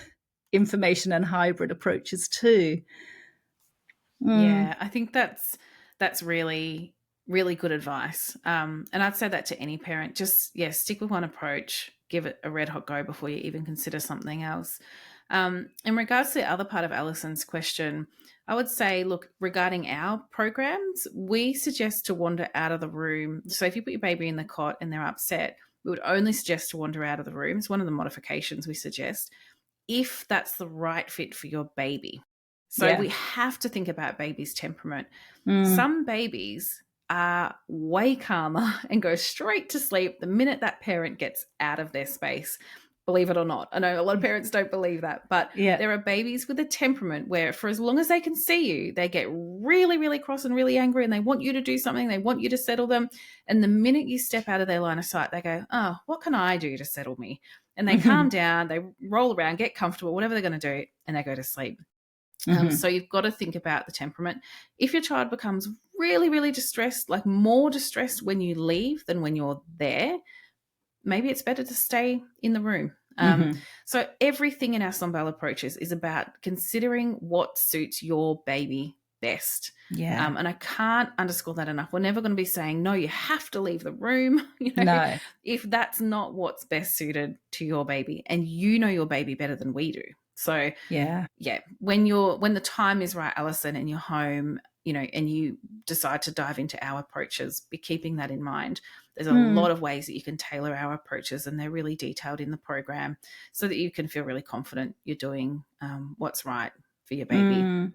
information and hybrid approaches too. Yeah, I think that's really, really good advice. And I'd say that to any parent. Just stick with one approach, give it a red hot go before you even consider something else. In regards to the other part of Alison's question, I would say, look, regarding our programs, we suggest to wander out of the room. So if you put your baby in the cot and they're upset, we would only suggest to wander out of the room. It's one of the modifications we suggest, if that's the right fit for your baby. So we have to think about baby's temperament. Some babies are way calmer and go straight to sleep the minute that parent gets out of their space, believe it or not. I know a lot of parents don't believe that, but there are babies with a temperament where for as long as they can see you, they get really, really cross and really angry, and they want you to do something. They want you to settle them. And the minute you step out of their line of sight, they go, oh, what can I do to settle me? And they calm down, they roll around, get comfortable, whatever they're going to do, and they go to sleep. So you've got to think about the temperament. If your child becomes really, really distressed, like more distressed when you leave than when you're there, maybe it's better to stay in the room. So everything in our Sombal approaches is about considering what suits your baby best. And I can't underscore that enough. We're never going to be saying, no, you have to leave the room. No. If that's not what's best suited to your baby, and you know your baby better than we do. So when the time is right, Alison, and you're home, and you decide to dive into our approaches, be keeping that in mind. There's a lot of ways that you can tailor our approaches, and they're really detailed in the program, so that you can feel really confident you're doing what's right for your baby.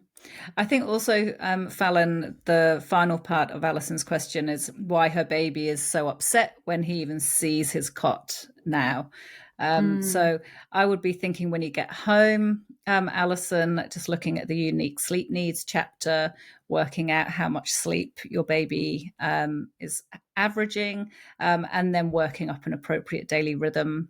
I think also, Fallon, the final part of Alison's question is why her baby is so upset when he even sees his cot now. So I would be thinking, when you get home, Alison, just looking at the unique sleep needs chapter, working out how much sleep your baby is averaging, and then working up an appropriate daily rhythm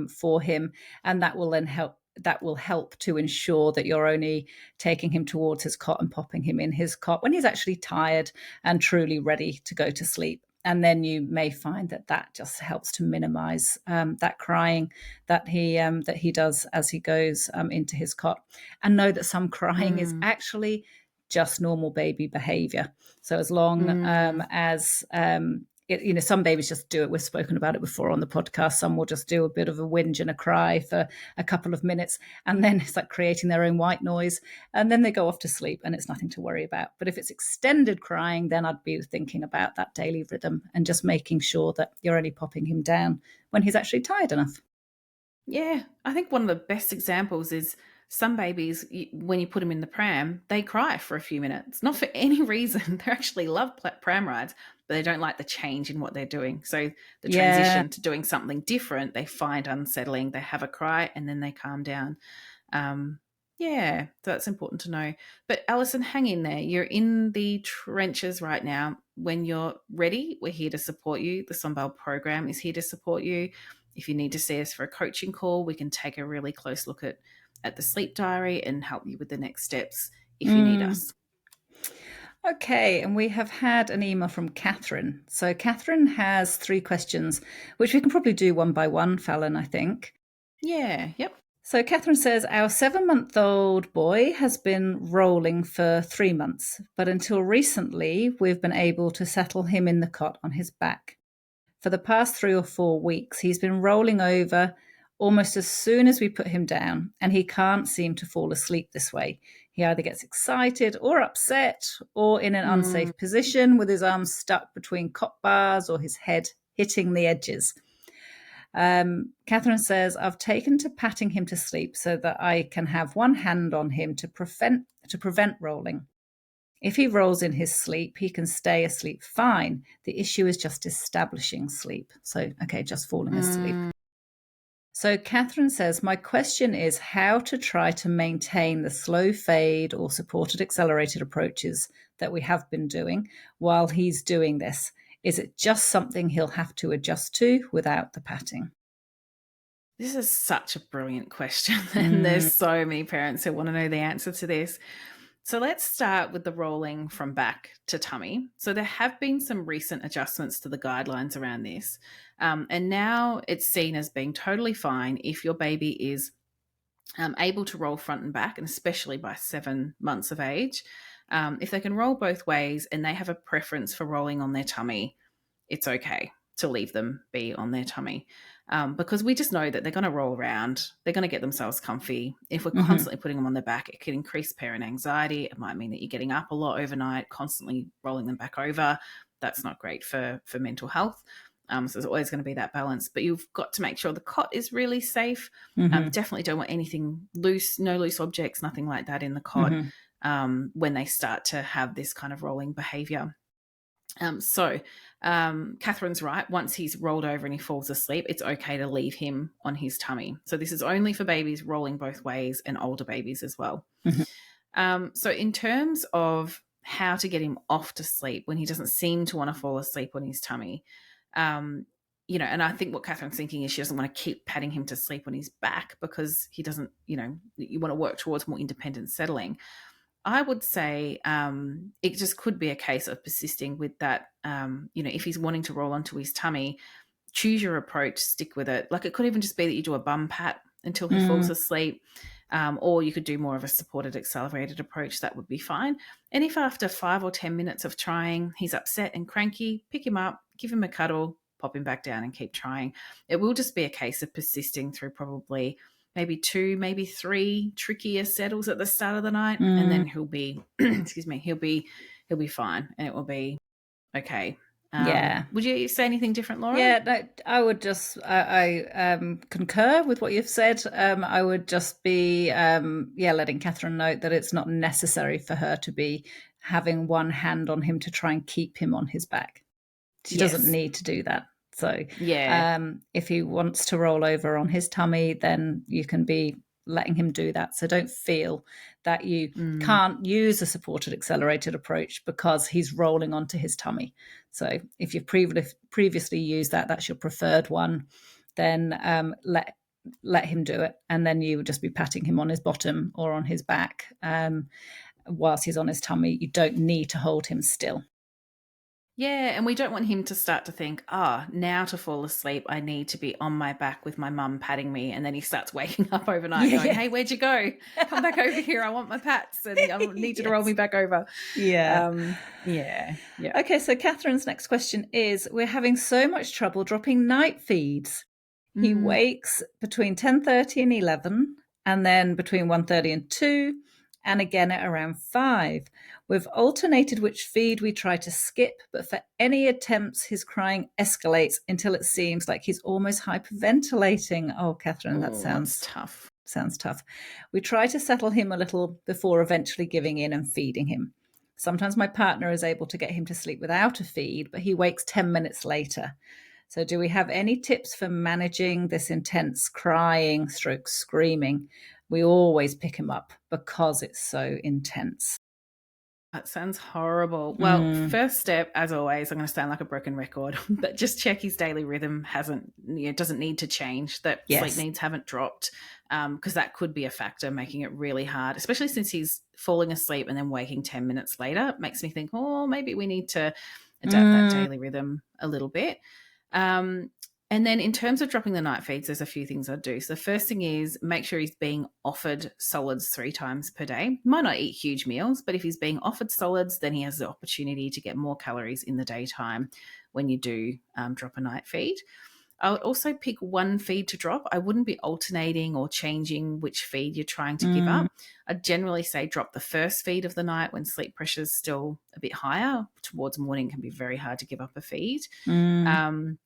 for him. And that will then help to ensure that you're only taking him towards his cot and popping him in his cot when he's actually tired and truly ready to go to sleep. And then you may find that just helps to minimize that crying that he does as he goes into his cot. And know that some crying is actually just normal baby behavior. So as long as some babies just do it. We've spoken about it before on the podcast. Some will just do a bit of a whinge and a cry for a couple of minutes, and then it's like creating their own white noise, and then they go off to sleep, and it's nothing to worry about. But if it's extended crying, then I'd be thinking about that daily rhythm and just making sure that you're only popping him down when he's actually tired enough. Yeah, I think one of the best examples is some babies, when you put them in the pram, they cry for a few minutes, not for any reason. They actually love pram rides, but they don't like the change in what they're doing. So the transition to doing something different, they find unsettling. They have a cry and then they calm down. So that's important to know. But Alison, hang in there. You're in the trenches right now. When you're ready, we're here to support you. The Sunbelt program is here to support you. If you need to see us for a coaching call, we can take a really close look at the sleep diary and help you with the next steps if you need us. Okay, and we have had an email from Catherine. So Catherine has 3 questions, which we can probably do one by one, Fallon, I think. Yeah, yep. So Catherine says, our 7-month-old boy has been rolling for 3 months, but until recently, we've been able to settle him in the cot on his back. For the past 3 or 4 weeks, he's been rolling over almost as soon as we put him down, and he can't seem to fall asleep this way. He either gets excited or upset or in an unsafe position with his arms stuck between cot bars or his head hitting the edges. Catherine says, I've taken to patting him to sleep so that I can have one hand on him to prevent rolling. If he rolls in his sleep, he can stay asleep fine. The issue is just establishing sleep. So, just falling asleep. So Catherine says, my question is how to try to maintain the slow fade or supported accelerated approaches that we have been doing while he's doing this. Is it just something he'll have to adjust to without the patting? This is such a brilliant question. And there's so many parents who want to know the answer to this. So let's start with the rolling from back to tummy. So there have been some recent adjustments to the guidelines around this. And now it's seen as being totally fine if your baby is able to roll front and back, and especially by 7 months of age. If they can roll both ways and they have a preference for rolling on their tummy, it's okay to leave them be on their tummy. Because we just know that they're going to roll around. They're going to get themselves comfy. If we're constantly putting them on their back, it can increase parent anxiety. It might mean that you're getting up a lot overnight, constantly rolling them back over. That's not great for mental health. So there's always going to be that balance. But you've got to make sure the cot is really safe. Definitely don't want anything loose, no loose objects, nothing like that in the cot when they start to have this kind of rolling behavior. Catherine's right. Once he's rolled over and he falls asleep, it's okay to leave him on his tummy. So this is only for babies rolling both ways and older babies as well. So in terms of how to get him off to sleep when he doesn't seem to want to fall asleep on his tummy, and I think what Catherine's thinking is she doesn't want to keep patting him to sleep on his back because he doesn't, you want to work towards more independent settling. I would say it just could be a case of persisting with that. If he's wanting to roll onto his tummy, choose your approach, stick with it. Like it could even just be that you do a bum pat until he falls asleep, or you could do more of a supported accelerated approach. That would be fine. And if after 5 or 10 minutes of trying, he's upset and cranky, pick him up, give him a cuddle, pop him back down and keep trying. It will just be a case of persisting through probably maybe 2, maybe 3 trickier settles at the start of the night, and then he'll be, he'll be fine, and it will be okay. Would you say anything different, Laura? Yeah, no, I would just, I concur with what you've said. I would just be, letting Catherine know that it's not necessary for her to be having one hand on him to try and keep him on his back. She doesn't need to do that. So if he wants to roll over on his tummy, then you can be letting him do that. So don't feel that you can't use a supported accelerated approach because he's rolling onto his tummy. So if you've previously used that, that's your preferred one, then let him do it. And then you would just be patting him on his bottom or on his back whilst he's on his tummy. You don't need to hold him still. Yeah, and we don't want him to start to think, now to fall asleep, I need to be on my back with my mum patting me. And then he starts waking up overnight going, Yeah. hey, where'd you go? Come back over here. I want my pats and I need you to roll me Yes. back over. Yeah. Yeah. Okay, so Catherine's next question is, we're having so much trouble dropping night feeds. He Mm. wakes between 10:30 and 11, and then between 1:30 and 2, and again at around 5. We've alternated which feed we try to skip, but for any attempts, his crying escalates until it seems like he's almost hyperventilating. Oh, Catherine, that Oh, that's sounds tough. tough. We try to settle him a little before eventually giving in and feeding him. Sometimes my partner is able to get him to sleep without a feed, but he wakes 10 minutes later. So, do we have any tips for managing this intense crying stroke screaming? We always pick him up because it's so intense. That sounds horrible. Well, Mm, first step, as always, I'm going to sound like a broken record, but just check his daily rhythm doesn't need to change, that sleep yes. needs haven't dropped, because that could be a factor making it really hard, especially since he's falling asleep and then waking 10 minutes later. It makes me think, maybe we need to adapt that Mm, daily rhythm a little bit. Um, and then in terms of dropping the night feeds, there's a few things I'd do. So the first thing is make sure he's being offered solids 3 times per day. Might not eat huge meals, but if he's being offered solids, then he has the opportunity to get more calories in the daytime when you do drop a night feed. I would also pick one feed to drop. I wouldn't be alternating or changing which feed you're trying to give mm, up. I'd generally say drop the first feed of the night when sleep pressure is still a bit higher. Towards morning can be very hard to give up a feed. mm, Um,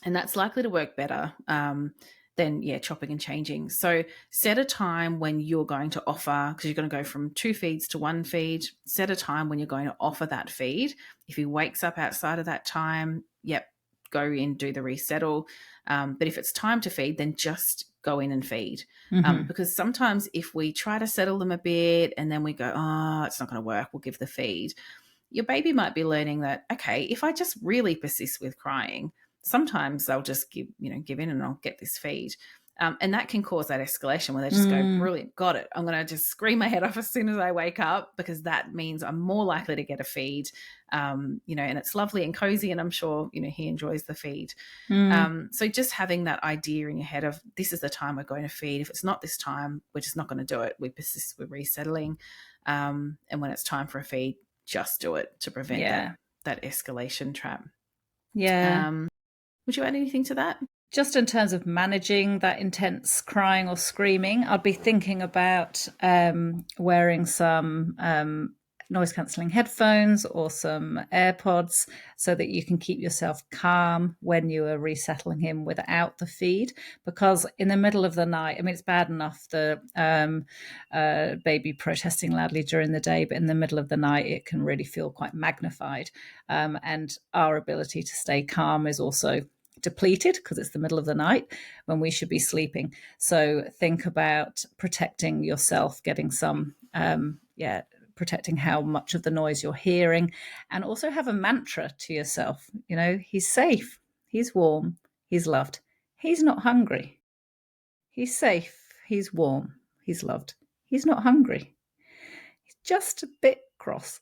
and that's likely to work better than chopping and changing. So set a time when you're going to offer, because you're going to go from 2 feeds to 1 feed. Set a time when you're going to offer that feed. If he wakes up outside of that time, go in, do the resettle. But if it's time to feed, then just go in and feed. mm-hmm. Because sometimes if we try to settle them a bit and then we go, it's not going to work, we'll give the feed, your baby might be learning that, okay, if I just really persist with crying, sometimes they'll just give in and I'll get this feed. And that can cause that escalation where they just go, Mm, brilliant, got it. I'm going to just scream my head off as soon as I wake up, because that means I'm more likely to get a feed, and it's lovely and cozy. And I'm sure, he enjoys the feed. mm, So just having that idea in your head of, this is the time we're going to feed. If it's not this time, we're just not going to do it. We persist with resettling. And when it's time for a feed, just do it to prevent yeah. that escalation trap. Yeah. Would you add anything to that? Just in terms of managing that intense crying or screaming, I'd be thinking about wearing some noise cancelling headphones or some AirPods so that you can keep yourself calm when you are resettling him without the feed. Because in the middle of the night, I mean, it's bad enough the baby protesting loudly during the day, but in the middle of the night, it can really feel quite magnified. And our ability to stay calm is also depleted because it's the middle of the night when we should be sleeping. So think about protecting yourself, getting some, protecting how much of the noise you're hearing, and also have a mantra to yourself. He's safe, he's warm, he's loved, he's not hungry. He's safe, he's warm, he's loved, he's not hungry. He's just a bit cross.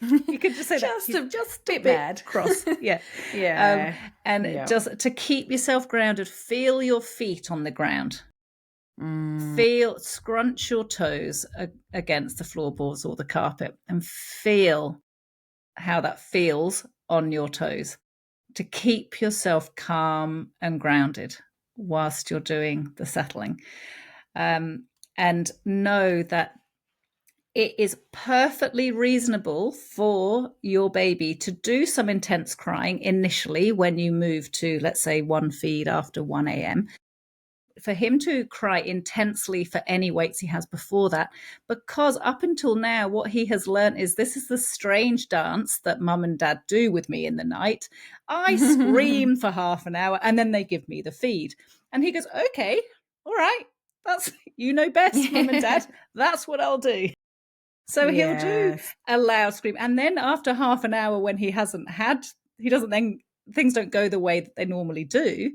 You could just say that. Just He's a just a bit bit mad. cross. Yeah. Yeah. And Yeah. just to keep yourself grounded, feel your feet on the ground. Mm. Scrunch your toes against the floorboards or the carpet and feel how that feels on your toes to keep yourself calm and grounded whilst you're doing the settling. And know that it is perfectly reasonable for your baby to do some intense crying initially when you move to, let's say, 1 feed after 1 a.m. For him to cry intensely for any weights he has before that, because up until now, what he has learned is this is the strange dance that mum and dad do with me in the night. I scream for half an hour and then they give me the feed. And he goes, okay, all right, that's, best, mum and dad. That's what I'll do. So he'll do Yes. a loud scream. And then after half an hour, when he doesn't then, things don't go the way that they normally do.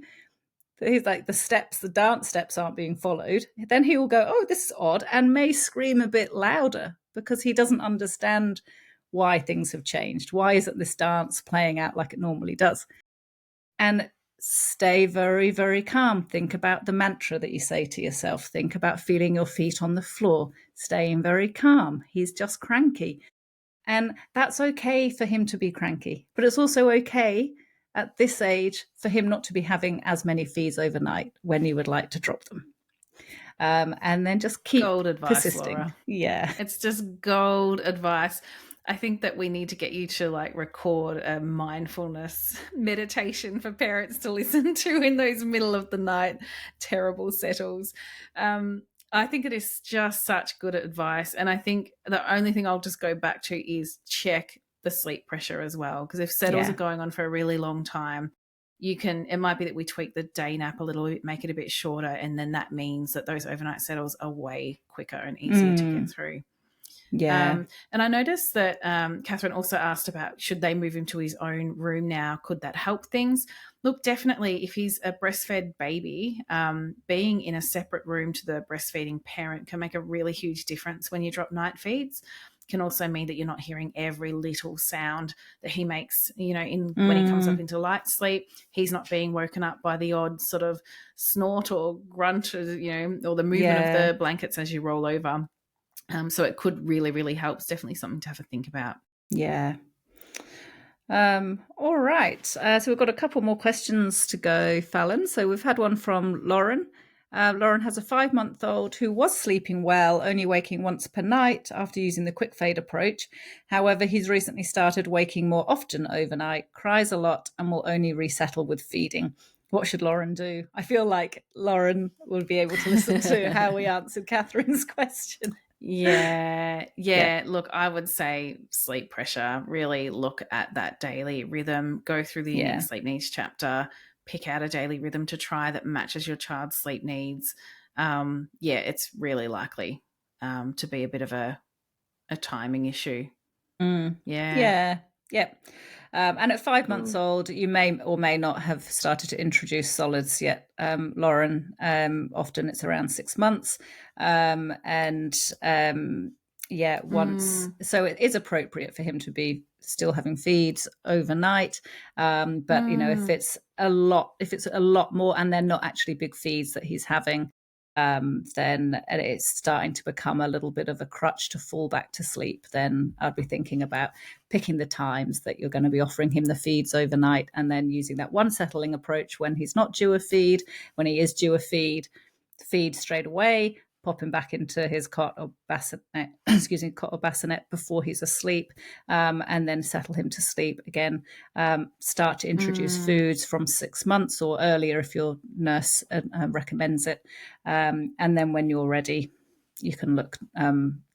He's like, the dance steps aren't being followed. Then he will go, oh, this is odd, and may scream a bit louder because he doesn't understand why things have changed. Why isn't this dance playing out like it normally does? And stay very, very calm. Think about the mantra that you say to yourself. Think about feeling your feet on the floor, staying very calm. He's just cranky. And that's okay for him to be cranky. But it's also okay at this age for him not to be having as many feeds overnight when you would like to drop them. And then just keep gold advice, persisting. Laura. Yeah. It's just gold advice. I think that we need to get you to like record a mindfulness meditation for parents to listen to in those middle of the night terrible settles. I think it is just such good advice. And I think the only thing I'll just go back to is check the sleep pressure as well. Because if settles are going on for a really long time, it might be that we tweak the day nap a little bit, make it a bit shorter, and then that means that those overnight settles are way quicker and easier to get through. Yeah. And I noticed that Catherine also asked about, should they move him to his own room now? Could that help things? Look, definitely, if he's a breastfed baby, being in a separate room to the breastfeeding parent can make a really huge difference when you drop night feeds. Can also mean that you're not hearing every little sound that he makes, when he comes up into light sleep. He's not being woken up by the odd sort of snort or grunt, or the movement of the blankets as you roll over. So it could really, really help. It's definitely something to have a think about. Yeah. All right. So we've got a couple more questions to go, Fallon. So we've had one from Lauren. Lauren has a 5-month-old who was sleeping well, only waking once per night after using the quick fade approach. However, he's recently started waking more often overnight, cries a lot, and will only resettle with feeding. What should Lauren do? I feel like Lauren will be able to listen to how we answered Catherine's question. Yeah. Look, I would say sleep pressure. Really look at that daily rhythm. Go through the unique sleep needs chapter. Pick out a daily rhythm to try that matches your child's sleep needs. It's really likely to be a bit of a timing issue. Yeah. And at 5 months old, you may or may not have started to introduce solids yet, Lauren. Often it's around 6 months. So it is appropriate for him to be still having feeds overnight. But if it's a lot more and they're not actually big feeds that he's having, then it's starting to become a little bit of a crutch to fall back to sleep, then I'd be thinking about picking the times that you're going to be offering him the feeds overnight, and then using that one settling approach when he's not due a feed. When he is due a feed straight away, pop him back into his cot or bassinet before he's asleep, and then settle him to sleep again. Start to introduce foods from 6 months or earlier if your nurse recommends it. And then when you're ready, you can look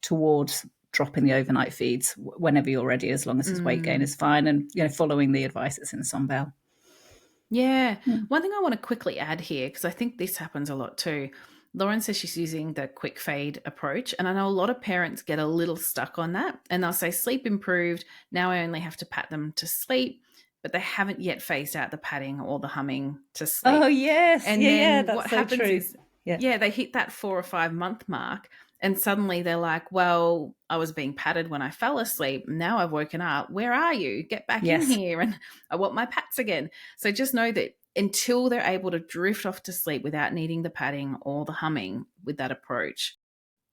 towards dropping the overnight feeds whenever you're ready, as long as his weight gain is fine, and following the advice that's in Sunbell. Yeah. One thing I want to quickly add here, because I think this happens a lot too. Lauren says she's using the quick fade approach, and I know a lot of parents get a little stuck on that, and they'll say sleep improved, now I only have to pat them to sleep, but they haven't yet phased out the patting or the humming to sleep. Oh yes. And then that's what so happens true. is they hit that 4 or 5 month mark, and suddenly they're like, well, I was being patted when I fell asleep. Now I've woken up. Where are you? Get back in here. And I want my pats again. So just know that until they're able to drift off to sleep without needing the patting or the humming with that approach,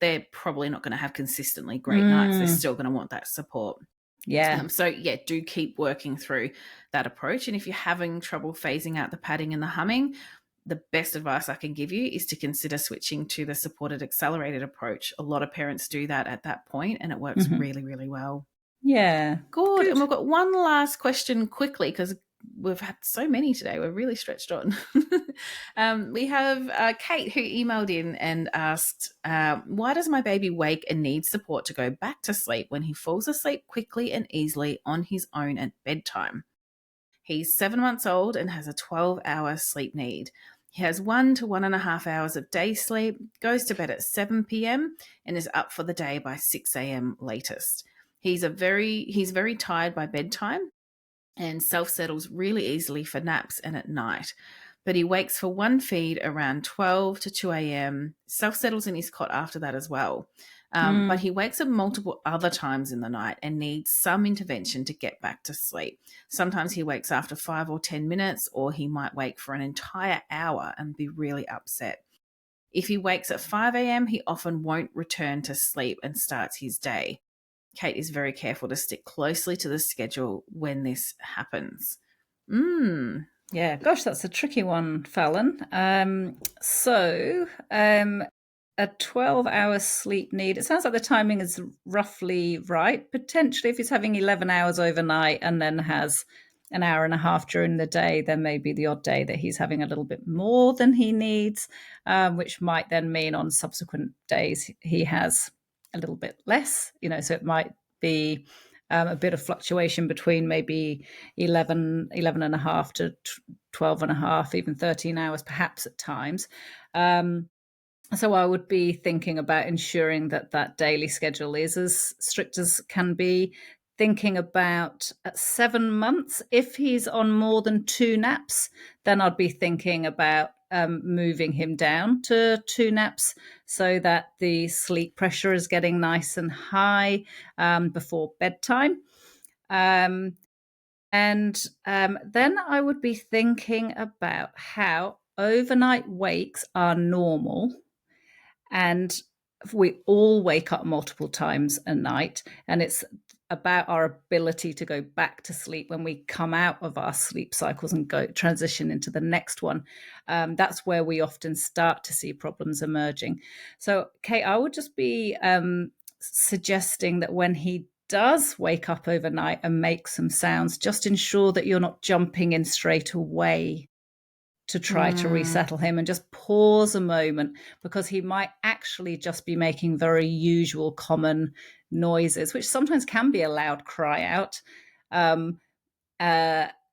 they're probably not going to have consistently great nights. They're still going to want that support. Do keep working through that approach. And if you're having trouble phasing out the patting and the humming, the best advice I can give you is to consider switching to the supported accelerated approach. A lot of parents do that at that point, and it works really, really well. Yeah. Good. And we've got one last question quickly, because we've had so many today. We're really stretched on. We have Kate, who emailed in and asked, why does my baby wake and need support to go back to sleep when he falls asleep quickly and easily on his own at bedtime? He's 7 months old and has a 12-hour sleep need. He has 1 to 1.5 hours of day sleep, goes to bed at 7 p.m. and is up for the day by 6 a.m. latest. He's very tired by bedtime and self-settles really easily for naps and at night. But he wakes for one feed around 12 to 2 a.m., self-settles in his cot after that as well. But he wakes up multiple other times in the night and needs some intervention to get back to sleep. Sometimes he wakes after 5 or 10 minutes, or he might wake for an entire hour and be really upset. If he wakes at 5 a.m., he often won't return to sleep and starts his day. Kate is very careful to stick closely to the schedule when this happens. Yeah, gosh, that's a tricky one, Fallon. A 12-hour sleep need, it sounds like the timing is roughly right. Potentially, if he's having 11 hours overnight and then has an hour and a half during the day, there may be the odd day that he's having a little bit more than he needs, which might then mean on subsequent days he has a little bit less, so it might be a bit of fluctuation between maybe 11 and a half to 12 and a half, even 13 hours perhaps at times. So I would be thinking about ensuring that that daily schedule is as strict as can be, thinking about at 7 months, if he's on more than 2 naps, then I'd be thinking about moving him down to 2 naps so that the sleep pressure is getting nice and high before bedtime. And then I would be thinking about how overnight wakes are normal, and we all wake up multiple times a night, and it's about our ability to go back to sleep when we come out of our sleep cycles and go transition into the next one. That's where we often start to see problems emerging. So, Kate, I would just be suggesting that when he does wake up overnight and make some sounds, just ensure that you're not jumping in straight away to try to resettle him, and just pause a moment, because he might actually just be making very usual common noises, which sometimes can be a loud cry out. And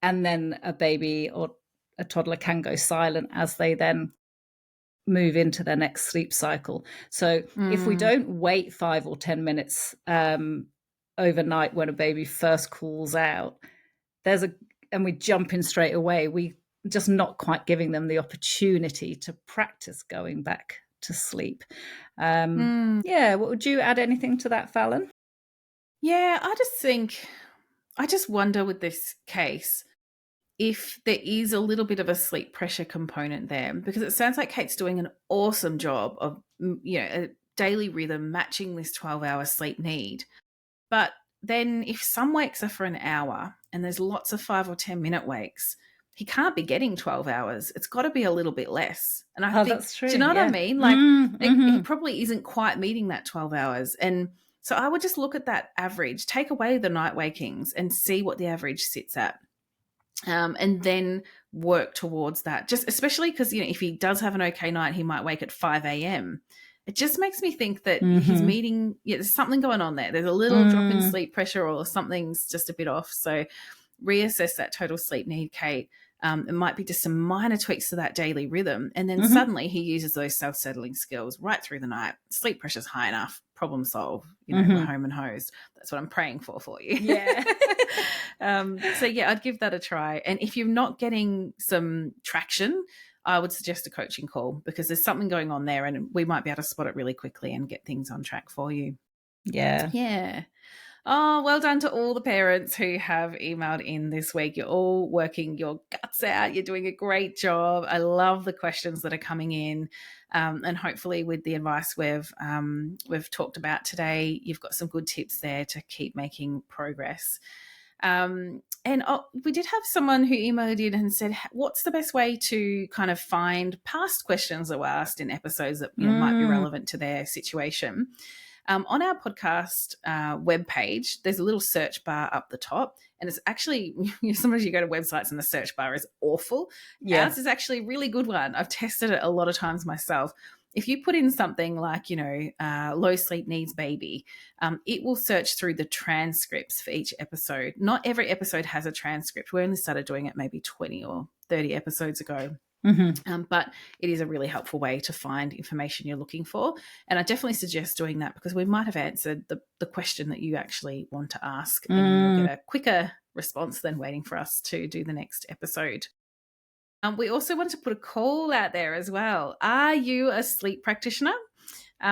then a baby or a toddler can go silent as they then move into their next sleep cycle. So if we don't wait 5 or 10 minutes overnight when a baby first calls out, and we jump in straight away, we just not quite giving them the opportunity to practice going back to sleep. Yeah, what would you add anything to that, Fallon? Yeah, I just wonder with this case if there is a little bit of a sleep pressure component there, because it sounds like Kate's doing an awesome job of, a daily rhythm matching this 12-hour sleep need. But then if some wakes are for an hour and there's lots of 5 or 10 minute wakes, he can't be getting 12 hours. It's got to be a little bit less. And I think, that's true. do you know what I mean? Like, he probably isn't quite meeting that 12 hours. And so I would just look at that average, take away the night wakings and see what the average sits at. And then work towards that. Just especially because, if he does have an okay night, he might wake at 5 a.m. It just makes me think that he's meeting, there's something going on there. There's a little drop in sleep pressure, or something's just a bit off. So reassess that total sleep need, Kate. It might be just some minor tweaks to that daily rhythm. And then suddenly he uses those self-settling skills right through the night. Sleep pressure's high enough. Problem solved. We're home and hosed. That's what I'm praying for you. Yeah. So, yeah, I'd give that a try. And if you're not getting some traction, I would suggest a coaching call, because there's something going on there and we might be able to spot it really quickly and get things on track for you. Yeah. Yeah. Oh, well done to all the parents who have emailed in this week. You're all working your guts out. You're doing a great job. I love the questions that are coming in. And hopefully with the advice we've talked about today, you've got some good tips there to keep making progress. And we did have someone who emailed in and said, what's the best way to kind of find past questions that were asked in episodes that might be relevant to their situation? On our podcast webpage, there's a little search bar up the top, and it's actually, sometimes you go to websites and the search bar is awful. Yeah. Ours is actually a really good one. I've tested it a lot of times myself. If you put in something like, low sleep needs baby, it will search through the transcripts for each episode. Not every episode has a transcript. We only started doing it maybe 20 or 30 episodes ago. But it is a really helpful way to find information you're looking for. And I definitely suggest doing that, because we might have answered the question that you actually want to ask, and you'll get a quicker response than waiting for us to do the next episode. We also want to put a call out there as well. Are you a sleep practitioner?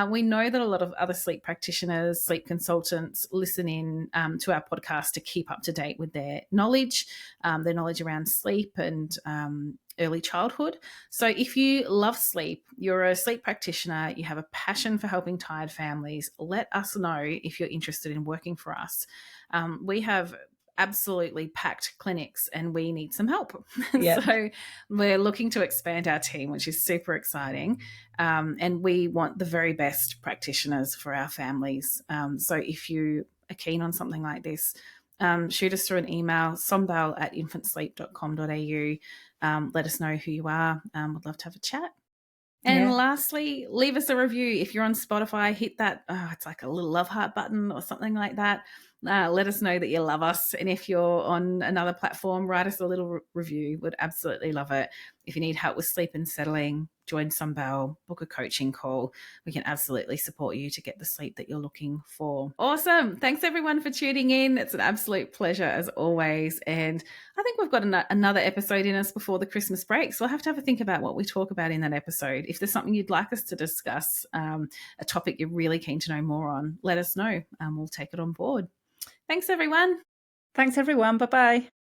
We know that a lot of other sleep practitioners, sleep consultants listen in to our podcast to keep up to date with their knowledge around sleep and early childhood. So if you love sleep, you're a sleep practitioner, you have a passion for helping tired families, let us know if you're interested in working for us. We have absolutely packed clinics and we need some help. Yeah. So we're looking to expand our team, which is super exciting. And we want the very best practitioners for our families. So if you are keen on something like this, shoot us through an email, sombal@infantsleep.com.au. Let us know who you are. We'd love to have a chat. And lastly, leave us a review. If you're on Spotify, hit that, it's like a little love heart button or something like that. Let us know that you love us. And if you're on another platform, write us a little review. We'd absolutely love it. If you need help with sleep and settling, join Sunbell, book a coaching call. We can absolutely support you to get the sleep that you're looking for. Awesome. Thanks everyone for tuning in. It's an absolute pleasure as always. And I think we've got another episode in us before the Christmas break. So we'll have to have a think about what we talk about in that episode. If there's something you'd like us to discuss, a topic you're really keen to know more on, let us know. We'll take it on board. Thanks, everyone. Thanks, everyone. Bye-bye.